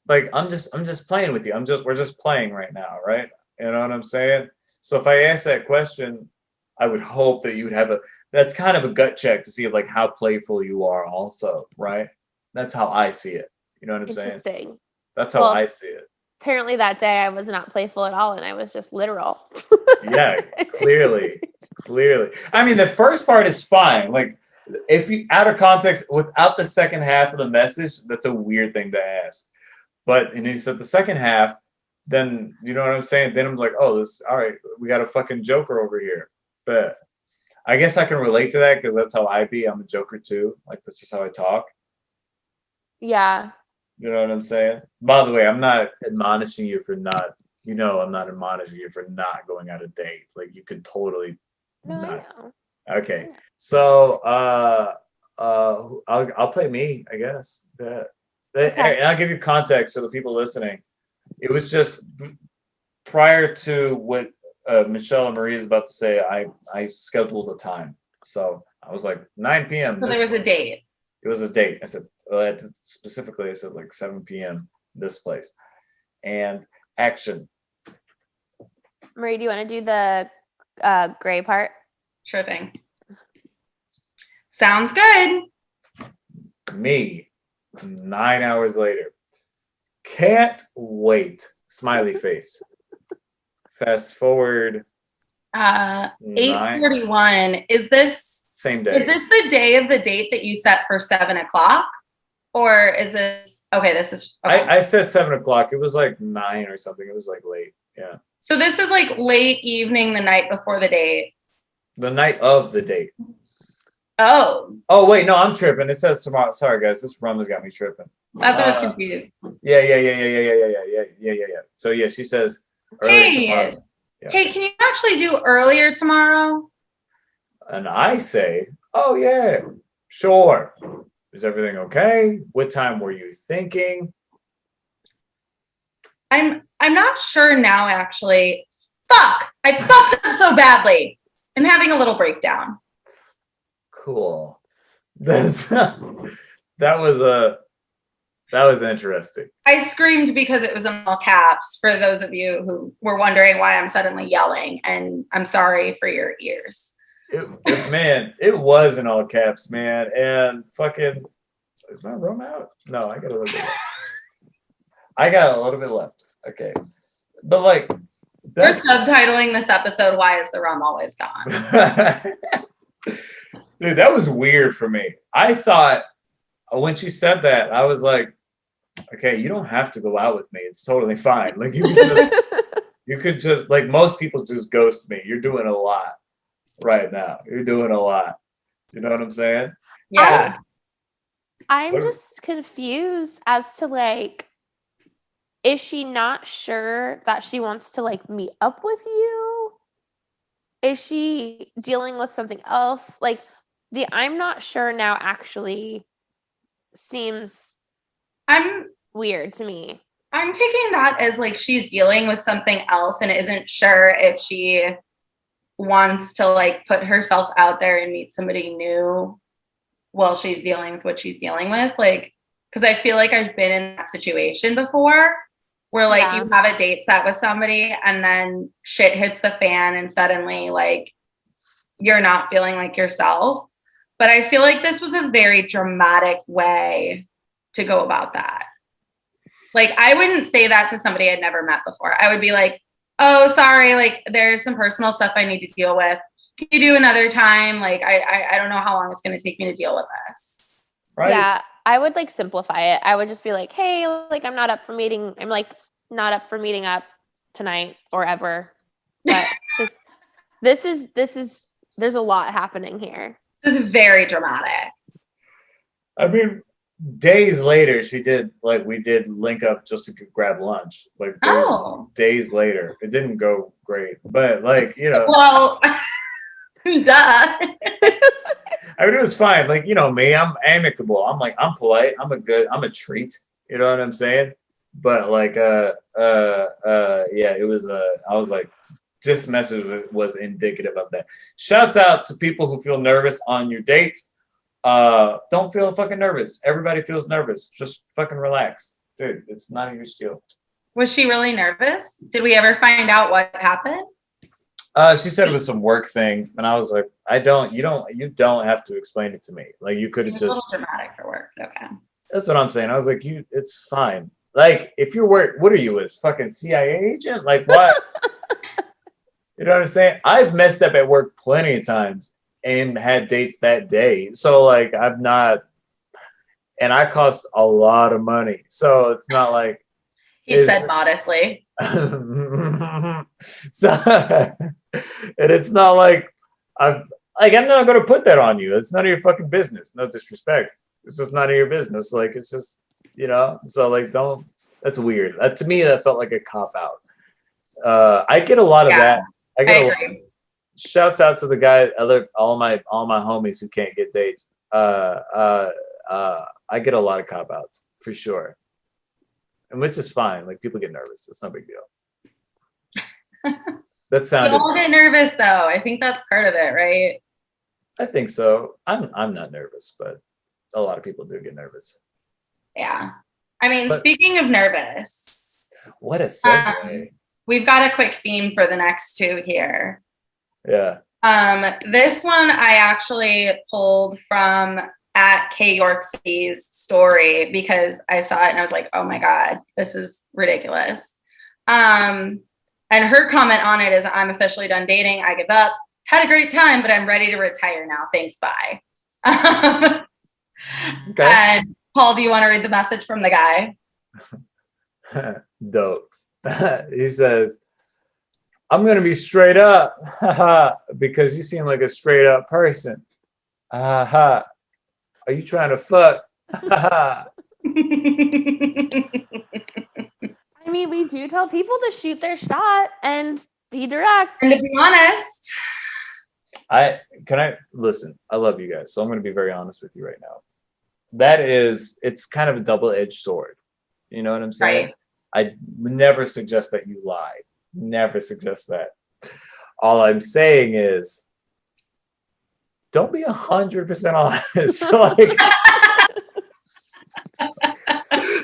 like I'm just playing with you. We're just playing right now, right? You know what I'm saying? So if I ask that question, I would hope that you would that's kind of a gut check to see like how playful you are also, right? That's how I see it. You know what I'm saying? Interesting. That's how I see it. Apparently that day I was not playful at all and I was just literal. Yeah, clearly. I mean, the first part is fine. Like if you out of context without the second half of the message, that's a weird thing to ask. But and he said the second half, then you know what I'm saying? Then I'm like, oh, this all right, we got a fucking joker over here. But I guess I can relate to that because that's how I be. I'm a joker too. Like that's just how I talk. Yeah. You know what I'm saying? By the way, I'm not admonishing you for not, I'm not admonishing you for not going on a date. Like you could totally I know. Okay. So I'll play me, I guess. Okay. And I'll give you context for the people listening. It was just prior to what Michelle and Marie is about to say. I scheduled a time, so I was like 9 p.m. So there was a date. It was a date. I said specifically. I said like 7 p.m. this place, and action. Marie, do you want to do the gray part? Sure thing. Sounds good. Me, 9 hours later. Can't wait. Smiley face. Fast forward. 8:41. Is this Same day? Is this the day of the date that you set for 7:00, or is this okay? This is. Okay. I said 7:00. It was like 9 or something. It was like late. Yeah. So this is like late evening, the night before the date. The night of the date. Oh. Oh wait, no, I'm tripping. It says tomorrow. Sorry guys, this rum has got me tripping. That's why I was confused. Yeah. So yeah, she says early tomorrow. Yeah. Hey, can you actually do earlier tomorrow? And I say, oh yeah, sure. Is everything okay? What time were you thinking? I'm not sure now, actually. Fuck! I fucked up so badly. I'm having a little breakdown. Cool. That was interesting. I screamed because it was in all caps, for those of you who were wondering why I'm suddenly yelling, and I'm sorry for your ears. Man, it was in all caps, man. And fucking, is my rum out? No, I got a little bit left. I got a little bit left. Okay. But like, we're subtitling this episode, Why is the Rum Always Gone? Dude, that was weird for me. I thought when she said that, I was like, okay, you don't have to go out with me. It's totally fine. Like you could just like most people just ghost me. You're doing a lot right now. You're doing a lot. You know what I'm saying? Yeah. I'm just confused as to like, is she not sure that she wants to like meet up with you? Is she dealing with something else? Like the I'm not sure now actually seems weird to me. I'm taking that as like she's dealing with something else and isn't sure if she wants to like put herself out there and meet somebody new while she's dealing with what she's dealing with. Like, because I feel like I've been in that situation before where like you have a date set with somebody and then shit hits the fan and suddenly like you're not feeling like yourself. But I feel like this was a very dramatic way to go about that. Like, I wouldn't say that to somebody I'd never met before. I would be like, oh, sorry, like there's some personal stuff I need to deal with. Can you do another time? Like, I don't know how long it's going to take me to deal with this. Right. Yeah, I would like simplify it. I would just be like, hey, like I'm not up for meeting. I'm like not up for meeting up tonight or ever. But this is there's a lot happening here. This is very dramatic. I mean, days later, we did link up just to grab lunch. Like days later, it didn't go great, but like well, duh. I mean, it was fine. Like me, I'm amicable. I'm like I'm polite. I'm a treat. You know what I'm saying? But like yeah, it was I was like, this message was indicative of that. Shouts out to people who feel nervous on your date. Don't feel fucking nervous. Everybody feels nervous. Just fucking relax. Dude, it's not a huge deal. Was she really nervous? Did we ever find out what happened? She said it was some work thing, and I was like, you don't have to explain it to me. Like you could have just a little dramatic for work. Okay. That's what I'm saying. I was like, it's fine. Like if you're what are you, a fucking CIA agent? Like what? You know what I'm saying? I've messed up at work plenty of times and had dates that day. So like I've not, and I cost a lot of money. So it's not like he said modestly. So and it's not like I'm not gonna put that on you. It's none of your fucking business. No disrespect. It's just none of your business. Like it's just, so like that's weird. To me that felt like a cop out. I get a lot of that. I agree. shouts out to the guy, all my homies who can't get dates. I get a lot of cop outs for sure, and which is fine. Like people get nervous. It's no big deal. That sounded. You all get nervous though. I think that's part of it, right? I think so. I'm not nervous, but a lot of people do get nervous. Yeah. I mean, speaking of nervous, what a segue. We've got a quick theme for the next two here. Yeah. This one I actually pulled from at K York City's story because I saw it and I was like, oh my God, this is ridiculous. And her comment on it is, I'm officially done dating. I give up. Had a great time, but I'm ready to retire now. Thanks. Bye. Okay. And Paul, do you want to read the message from the guy? Dope. He says, I'm going to be straight up because you seem like a straight up person. Are you trying to fuck? I mean, we do tell people to shoot their shot and be direct. And to be honest, listen, I love you guys. So I'm going to be very honest with you right now. It's kind of a double-edged sword. You know what I'm saying? Right. I never suggest that you lie. Never suggest that. All I'm saying is, don't be 100% honest.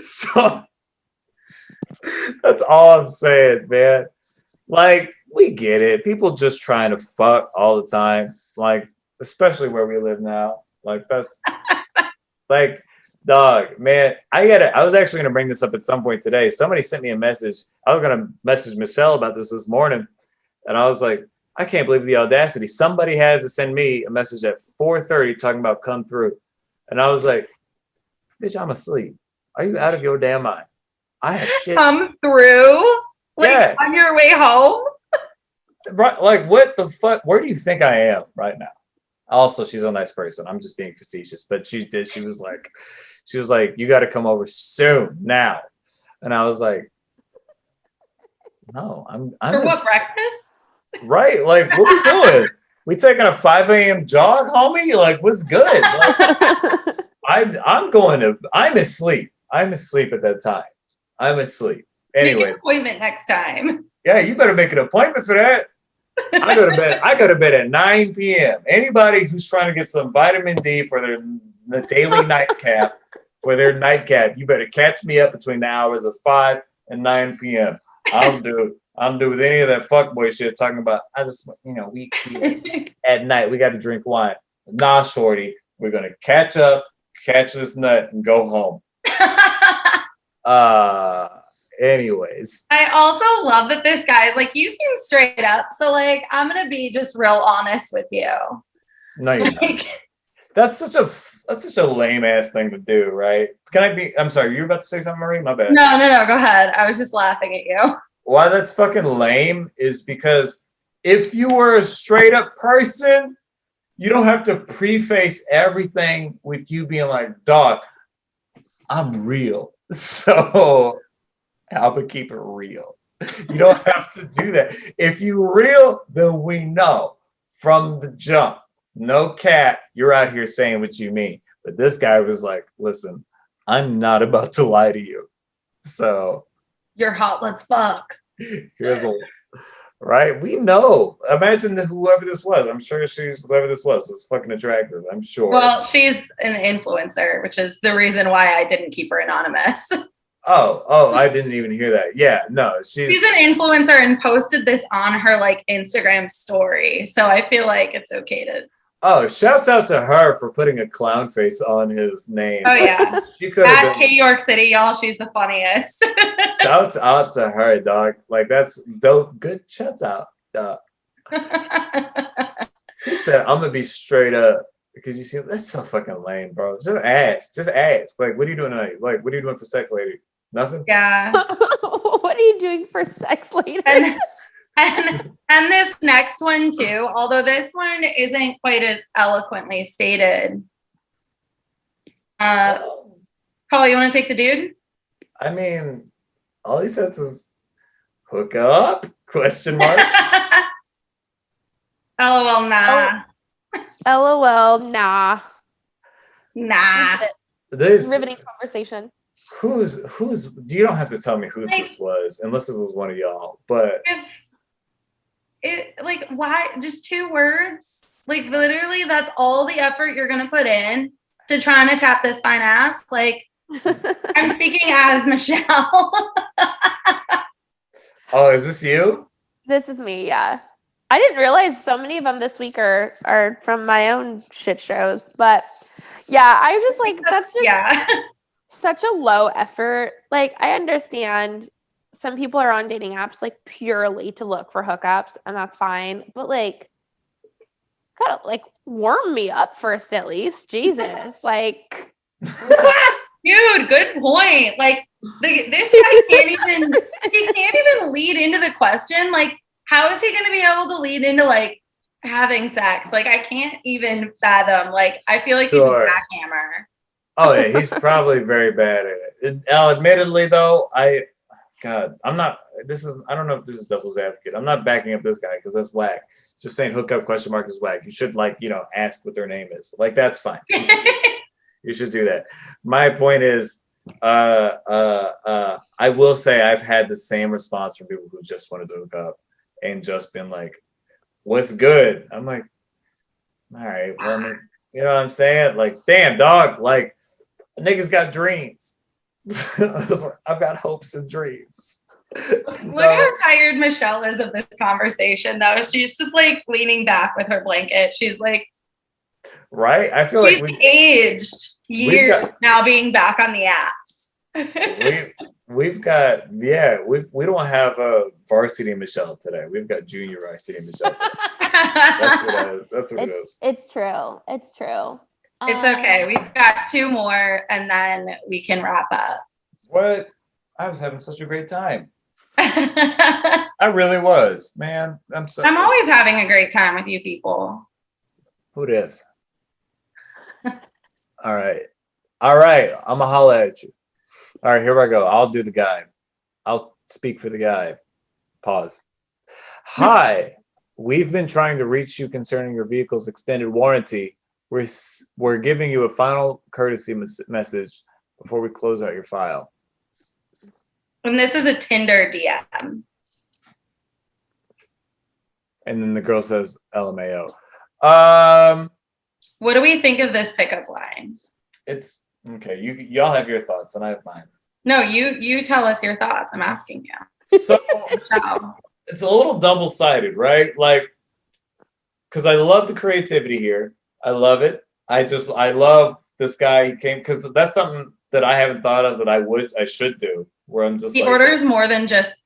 So that's all I'm saying, man. Like, we get it. People just trying to fuck all the time. Like, especially where we live now. Like, that's like, dog, man. I was actually gonna bring this up at some point today. Somebody sent me a message. I was gonna message Michelle about this morning, and I was like, I can't believe the audacity. Somebody had to send me a message at 4:30 talking about come through, and I was like, bitch, I'm asleep. Are you out of your damn mind? I have shit. Come through? Like on your way home? Right, like what the fuck? Where do you think I am right now? Also, she's a nice person. I'm just being facetious, but she was like, you got to come over soon now. And I was like, no, I'm for what, breakfast? Right, like what we doing? We taking a 5 a.m. jog, homie? Like, what's good? Like, I'm asleep. I'm asleep at that time. I'm asleep. Anyways. Make an appointment next time. Yeah, you better make an appointment for that. I go to bed at 9 p.m. Anybody who's trying to get some vitamin D for the daily nightcap, you better catch me up between the hours of 5 and 9 p.m. I'm do with any of that fuckboy shit talking about, we at night, we got to drink wine. Nah, shorty, we're going to catch up, catch this nut, and go home. Anyways. I also love that this guy is like, you seem straight up. So like, I'm going to be just real honest with you. No, you're not. That's such a lame ass thing to do, right? I'm sorry, you were about to say something, Marie? My bad. No, go ahead. I was just laughing at you. Why that's fucking lame is because if you were a straight up person, you don't have to preface everything with you being like, dog, I'm real. So I'm gonna keep it real. You don't have to do that. If you real, then we know from the jump. No cat, you're out here saying what you mean. But this guy was like, listen, I'm not about to lie to you. So you're hot, let's fuck. Here's right. We know. Imagine whoever this was. I'm sure whoever this was fucking attractive. I'm sure. Well, she's an influencer, which is the reason why I didn't keep her anonymous. Oh, I didn't even hear that. Yeah, no, she's an influencer and posted this on her like Instagram story. So I feel like it's okay to. Oh, shouts out to her for putting a clown face on his name. Oh yeah. She could have K York City, y'all. She's the funniest. Shouts out to her, dog. Like that's dope. Good shouts out. She said, I'm gonna be straight up. Because you see, that's so fucking lame, bro. Just ask. Like, what are you doing tonight? Like, what are you doing for sex, lady? Nothing? Yeah. What are you doing for sex, lady? And this next one too, although this one isn't quite as eloquently stated. Paul, you want to take the dude? I mean, all he says is hook up? Question mark. LOL, nah. LOL, nah. Nah. This riveting conversation. Who's you don't have to tell me who Like, this was unless it was one of y'all, but why just 2 words? Like literally that's all the effort you're gonna put in to trying to tap this fine ass. Like I'm speaking as Michelle. Oh, is this you? This is me, yeah. I didn't realize so many of them this week are from my own shit shows, but yeah, I was just like, that's just such a low effort. Like, I understand some people are on dating apps like purely to look for hookups, and that's fine. But like, gotta like warm me up first at least. Jesus, like, dude, good point. Like, this guy can't even lead into the question. Like, how is he going to be able to lead into like having sex? Like, I can't even fathom. Like, I feel like he's a jackhammer. Oh yeah, he's probably very bad at it. Admittedly, though, I'm not. I don't know if this is devil's advocate. I'm not backing up this guy because that's whack. Just saying hookup question mark is whack. You should ask what their name is. Like that's fine. You should do that. My point is, I will say I've had the same response from people who just wanted to hook up and just been like, "What's good?" I'm like, "All right, well, you know what I'm saying? Like, damn, dog, like, a nigga's got dreams." I've got hopes and dreams. Look how tired Michelle is of this conversation, though. She's just like leaning back with her blanket. She's like, right? I feel she's like aged years now being back on the apps. we don't have a varsity Michelle today. We've got junior varsity Michelle. That's what it is. It's true. It's true. It's okay. We've got 2 more and then we can wrap up. What? I was having such a great time. I really was, man. I'm always having a great time with you people. Who this? All right. I'm gonna holla at you. All right, here I go. I'll do the guy. I'll speak for the guy. Pause. Hi. We've been trying to reach you concerning your vehicle's extended warranty. We're giving you a final courtesy message before we close out your file. And this is a Tinder DM. And then the girl says, LMAO. What do we think of this pickup line? It's okay. Y'all have your thoughts, and I have mine. No, you tell us your thoughts. I'm asking you. So it's a little double-sided, right? Like, because I love the creativity here. I love it. I love this guy. He came because that's something that I haven't thought of that I should do. Where I'm just he orders more than just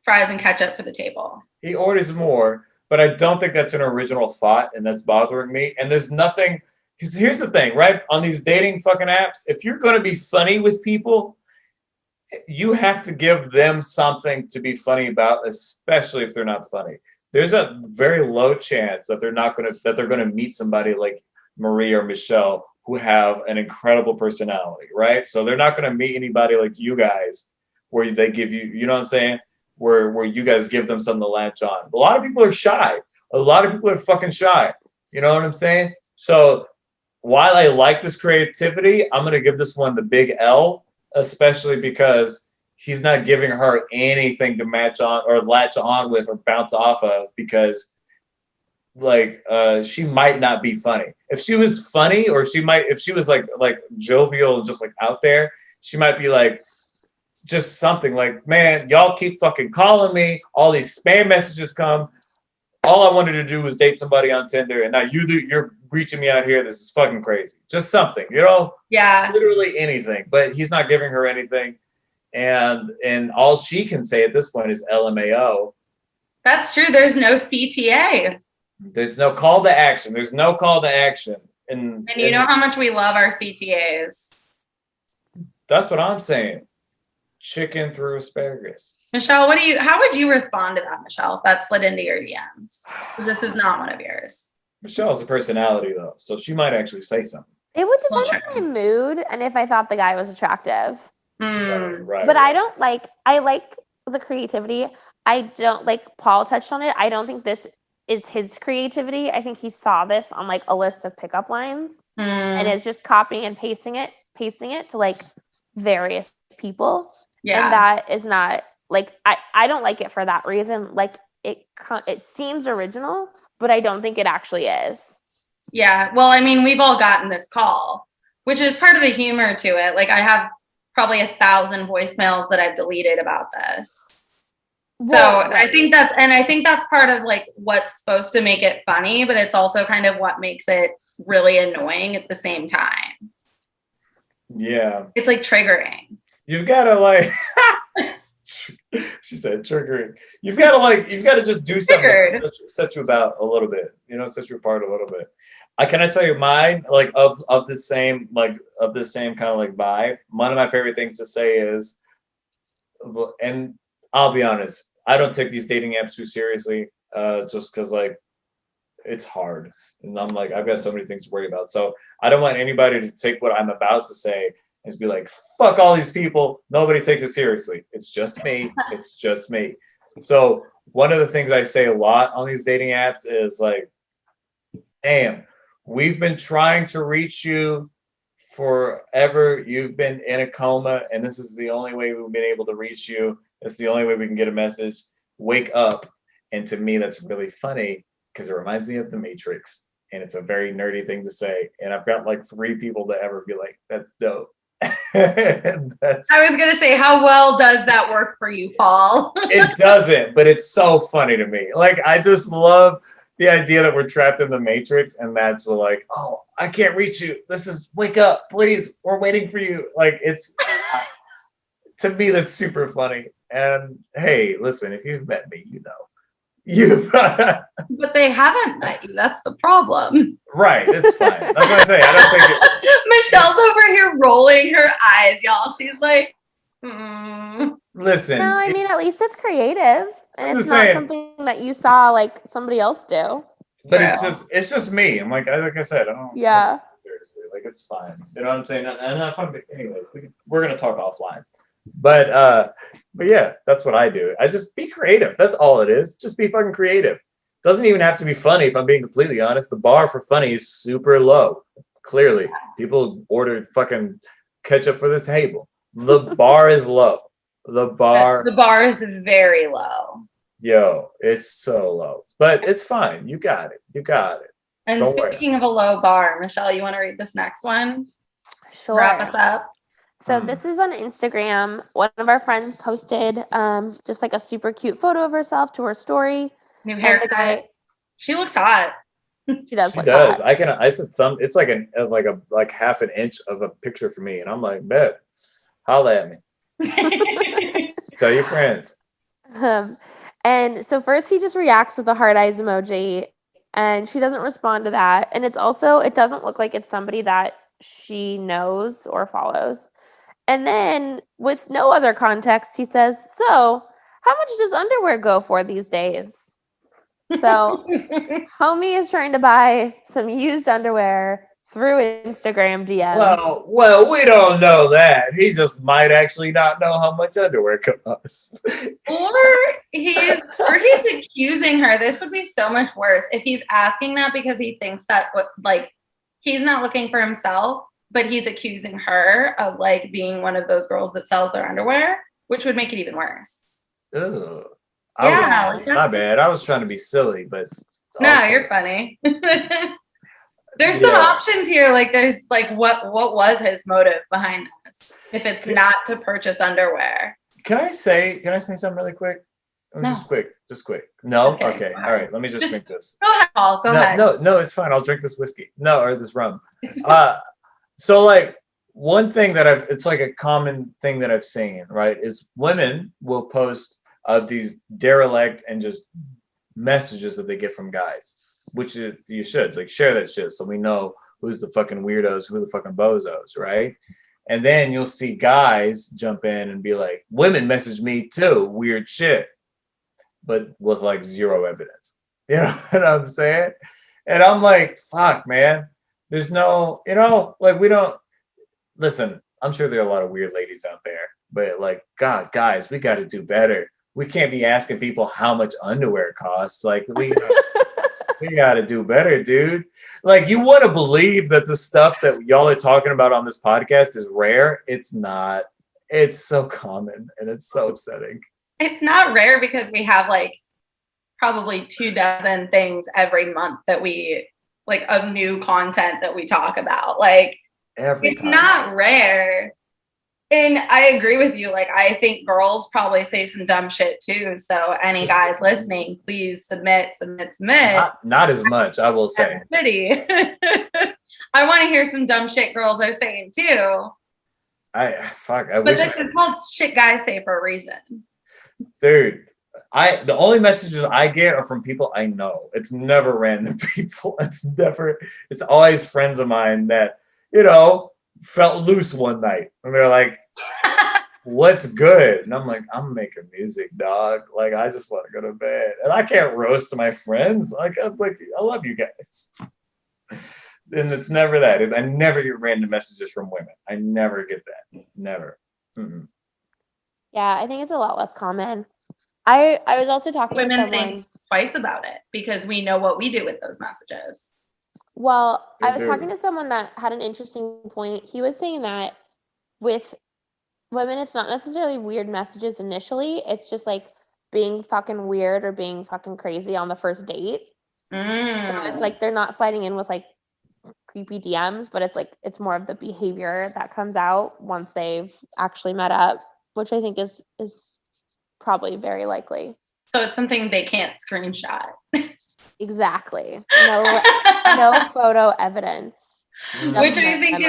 fries and ketchup for the table. He orders more, but I don't think that's an original thought, and that's bothering me. And there's nothing. Because here's the thing, right? On these dating fucking apps, if you're going to be funny with people, you have to give them something to be funny about, especially if they're not funny. There's a very low chance that they're going to meet somebody like Marie or Michelle who have an incredible personality, right? So they're not going to meet anybody like you guys where they give you, you know what I'm saying? Where you guys give them something to latch on. A lot of people are shy. A lot of people are fucking shy. You know what I'm saying? So while I like this creativity, I'm going to give this one the big L, especially because he's not giving her anything to match on or latch on with or bounce off of because she might not be funny. If she was funny or if she was like jovial, just like out there, she might be like, just something like, man, y'all keep fucking calling me. All these spam messages come. All I wanted to do was date somebody on Tinder, and now you're reaching me out here. This is fucking crazy. Just something, you know? Yeah. Literally anything. But he's not giving her anything, and all she can say at this point is LMAO. That's true. There's no CTA. There's no call to action. And you know how much we love our CTAs. That's what I'm saying. Chicken through asparagus. Michelle, how would you respond to that, Michelle, if that slid into your DMs? So this is not one of yours. Michelle's a personality, though, so she might actually say something. It would depend on my mood and if I thought the guy was attractive. Right, but I don't I like the creativity. I don't Paul touched on it. I don't think this is his creativity. I think he saw this on like a list of pickup lines and Mm, is just copying and pasting it to like various people. yeah. And that is not like I don't like it for that reason. Like it seems original, but I don't think it actually is. Yeah. Well, I mean, we've all gotten this call, which is part of the humor to it. Like I have probably 1,000 voicemails that I've deleted about this. So Well, right. I think that's part of like what's supposed to make it funny, but it's also kind of what makes it really annoying at the same time. Yeah. It's like triggering. You've got to like, she said triggering. You've got to just do something to set you about a little bit, set you apart a little bit. Can I tell you mine, like of the same kind of like vibe? One of my favorite things to say is, and I'll be honest, I don't take these dating apps too seriously, just because like it's hard, and I'm like I've got so many things to worry about. So I don't want anybody to take what I'm about to say and be like, "Fuck all these people." Nobody takes it seriously. It's just me. It's just me. So one of the things I say a lot on these dating apps is like, "Damn, we've been trying to reach you forever. You've been in a coma, and this is the only way we've been able to reach you. It's the only way we can get a message. Wake up." And to me, that's really funny because it reminds me of The Matrix, and it's a very nerdy thing to say. And I've got like 3 people to ever be like, "That's dope." I was gonna say, how well does that work for you, Paul? It doesn't, but it's so funny to me. Like I just love the idea that we're trapped in the Matrix, and that's what like, "Oh, I can't reach you. This is wake up, please. We're waiting for you." Like it's to me that's super funny. And hey, listen, if you've met me, you've but they haven't met you. That's the problem. Right. It's fine. That's what I say. I don't take it. Michelle's over here rolling her eyes, y'all. She's like, Listen. No, I mean at least it's creative, and it's not something that you saw like somebody else do. But it's just me. I'm like I said, I don't. Yeah. Seriously, like it's fine. You know what I'm saying? And not fun. But anyways, we're gonna talk offline. But yeah, that's what I do. I just be creative. That's all it is. Just be fucking creative. Doesn't even have to be funny. If I'm being completely honest, the bar for funny is super low. Clearly, people ordered fucking ketchup for the table. The bar is low. The bar is very low. Yo, it's so low, but it's fine. You got it. And Don't speaking of a low bar, Michelle, you want to read this next one? Sure. Wrap us up. So this is on Instagram. One of our friends posted just like a super cute photo of herself to her story. New haircut. She looks hot. She does. She does. Hot. It's a thumb. It's like like half an inch of a picture for me, and I'm like, bet, holla at me. Tell your friends. And so first he just reacts with a heart eyes emoji, and she doesn't respond to that. And it doesn't look like it's somebody that she knows or follows. And then with no other context, he says, "So how much does underwear go for these days?" So homie is trying to buy some used underwear through Instagram DMs. Well, we don't know that. He just might actually not know how much underwear costs. or he's accusing her. This would be so much worse if he's asking that because he thinks that he's not looking for himself, but he's accusing her of like being one of those girls that sells their underwear, which would make it even worse. Ugh. Yeah, my bad. I was trying to be silly, but no, you're funny. There's some options here. Like there's like what was his motive behind this? If it's not to purchase underwear. Can I say something really quick? No. Just quick. No? Okay. All right. Let me just drink this. Go ahead, Paul. Go ahead. No, it's fine. I'll drink this whiskey. Or this rum. So like one thing it's like a common thing that I've seen, right, is women will post of these derelict and just messages that they get from guys, which you should like share that shit so we know who's the fucking weirdos, who the fucking bozos, right? And then you'll see guys jump in and be like, "Women message me too, weird shit," but with like zero evidence. You know what I'm saying? And I'm like, fuck, man. There's no, like we don't listen. I'm sure there are a lot of weird ladies out there, but like, God, guys, we got to do better. We can't be asking people how much underwear costs. Like We gotta do better, dude. Like, you want to believe that the stuff that y'all are talking about on this podcast is rare. It's not. It's so common and it's so upsetting. It's not rare because we have like probably 24 things every month that we like of new content that we talk about. Like it's not rare. And I agree with you. Like, I think girls probably say some dumb shit too. So any guys listening, please submit. Not as much, I will say. I want to hear some dumb shit girls are saying too. But this is called Shit Guys Say for a reason. Dude, the only messages I get are from people I know. It's never random people. It's always friends of mine that, felt loose one night. And they're like, what's good? And I'm like, I'm making music, dog. Like, I just want to go to bed. And I can't roast my friends. Like, I love you guys. And it's never that. I never get random messages from women. I never get that. Never. Mm-mm. Yeah, I think it's a lot less common. I was also talking to someone. Think twice about it because we know what we do with those messages. Well, I was talking to someone that had an interesting point. He was saying that with women, it's not necessarily weird messages initially. It's just like being fucking weird or being fucking crazy on the first date. So it's like they're not sliding in with like creepy DMs, but it's more of the behavior that comes out once they've actually met up, which I think is probably very likely. So it's something they can't screenshot. Exactly. No photo evidence. Which I think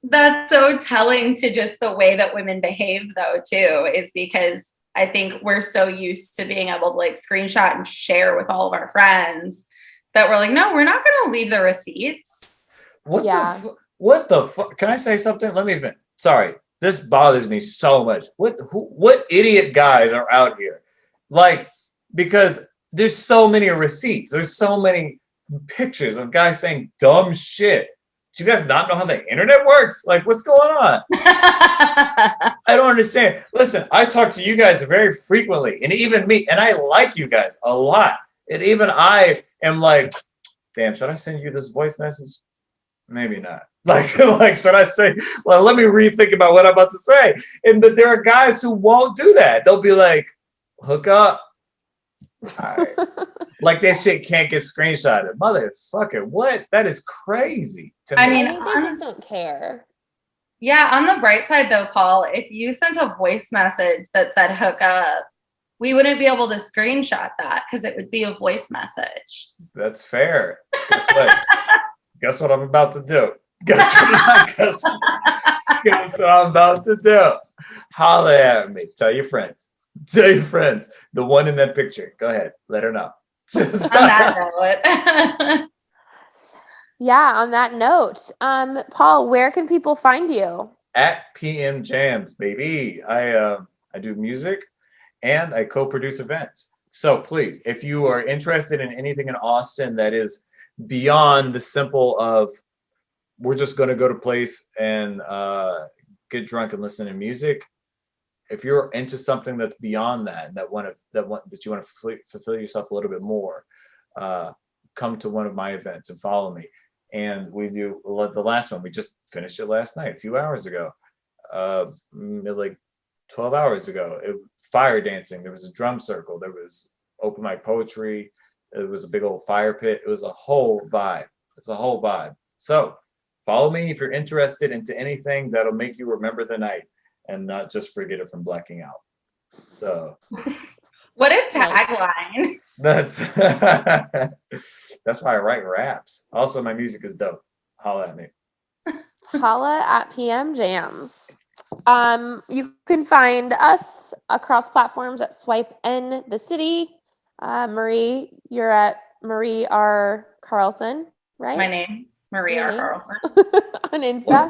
that's so telling to just the way that women behave though too, is because I think we're so used to being able to like screenshot and share with all of our friends that we're like, no, we're not going to leave the receipts. What the fuck? Can I say something? Let me vent. Sorry. This bothers me so much. What idiot guys are out here? Like, because there's so many receipts. There's so many pictures of guys saying dumb shit. Do you guys not know how the internet works? Like, what's going on? I don't understand. Listen, I talk to you guys very frequently, and even me, and I like you guys a lot. And even I am like, damn, should I send you this voice message? Maybe not. Like, should I say, well, let me rethink about what I'm about to say. And there are guys who won't do that. They'll be like, hook up. All right. Like that shit can't get screenshotted. Motherfucker, what? That is crazy to me. I think they just don't care. Yeah, on the bright side though, Paul, if you sent a voice message that said hook up, we wouldn't be able to screenshot that because it would be a voice message. That's fair. Guess what I'm about to do? Guess what I'm about to do? Holla at me. Tell your friends. The one in that picture. Go ahead. Let her know. On that note. Yeah, on that note, Paul, where can people find you? At PM Jams, baby. I do music and I co-produce events. So please, if you are interested in anything in Austin that is beyond the simple of we're just going to go to place and get drunk and listen to music. If you're into something that's beyond that you want to fulfill yourself a little bit more, come to one of my events and follow me. And we do the last one. We just finished it last night, a few hours ago, like 12 hours ago. Fire dancing. There was a drum circle. There was open mic poetry. It was a big old fire pit. It was a whole vibe. It's a whole vibe. So follow me if you're interested into anything that'll make you remember the night and not just forget it from blacking out. So what a tagline. That's why I write raps. Also, my music is dope. Holla at me. Holla at PM Jams. You can find us across platforms at Swipe N the City. Marie, you're at Marie R. Carlson, right? My name, Marie R. Carlson. On Insta.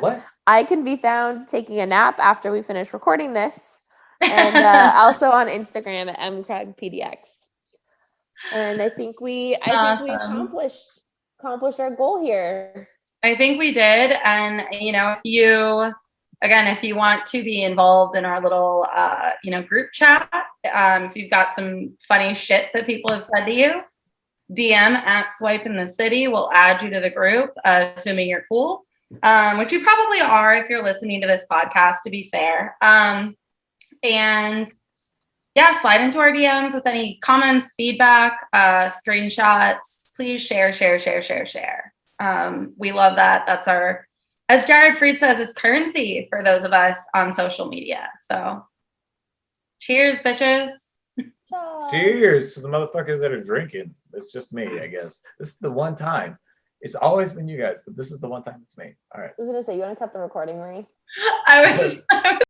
What? I can be found taking a nap after we finish recording this. And also on Instagram at mcraigpdx. And I think we accomplished our goal here. I think we did. And if you want to be involved in our little group chat, if you've got some funny shit that people have said to you, DM at Swipe in the City. We'll add you to the group, assuming you're cool, which you probably are if you're listening to this podcast, to be fair. And yeah, slide into our DMs with any comments, feedback, screenshots. Please share. We love that. That's our, as Jared Fried says, it's currency for those of us on social media. So cheers, bitches. Cheers to the motherfuckers that are drinking. It's just me, I guess. This is the one time. It's always been you guys, but this is the one time it's me. All right. I was gonna say, you want to cut the recording, Marie? I was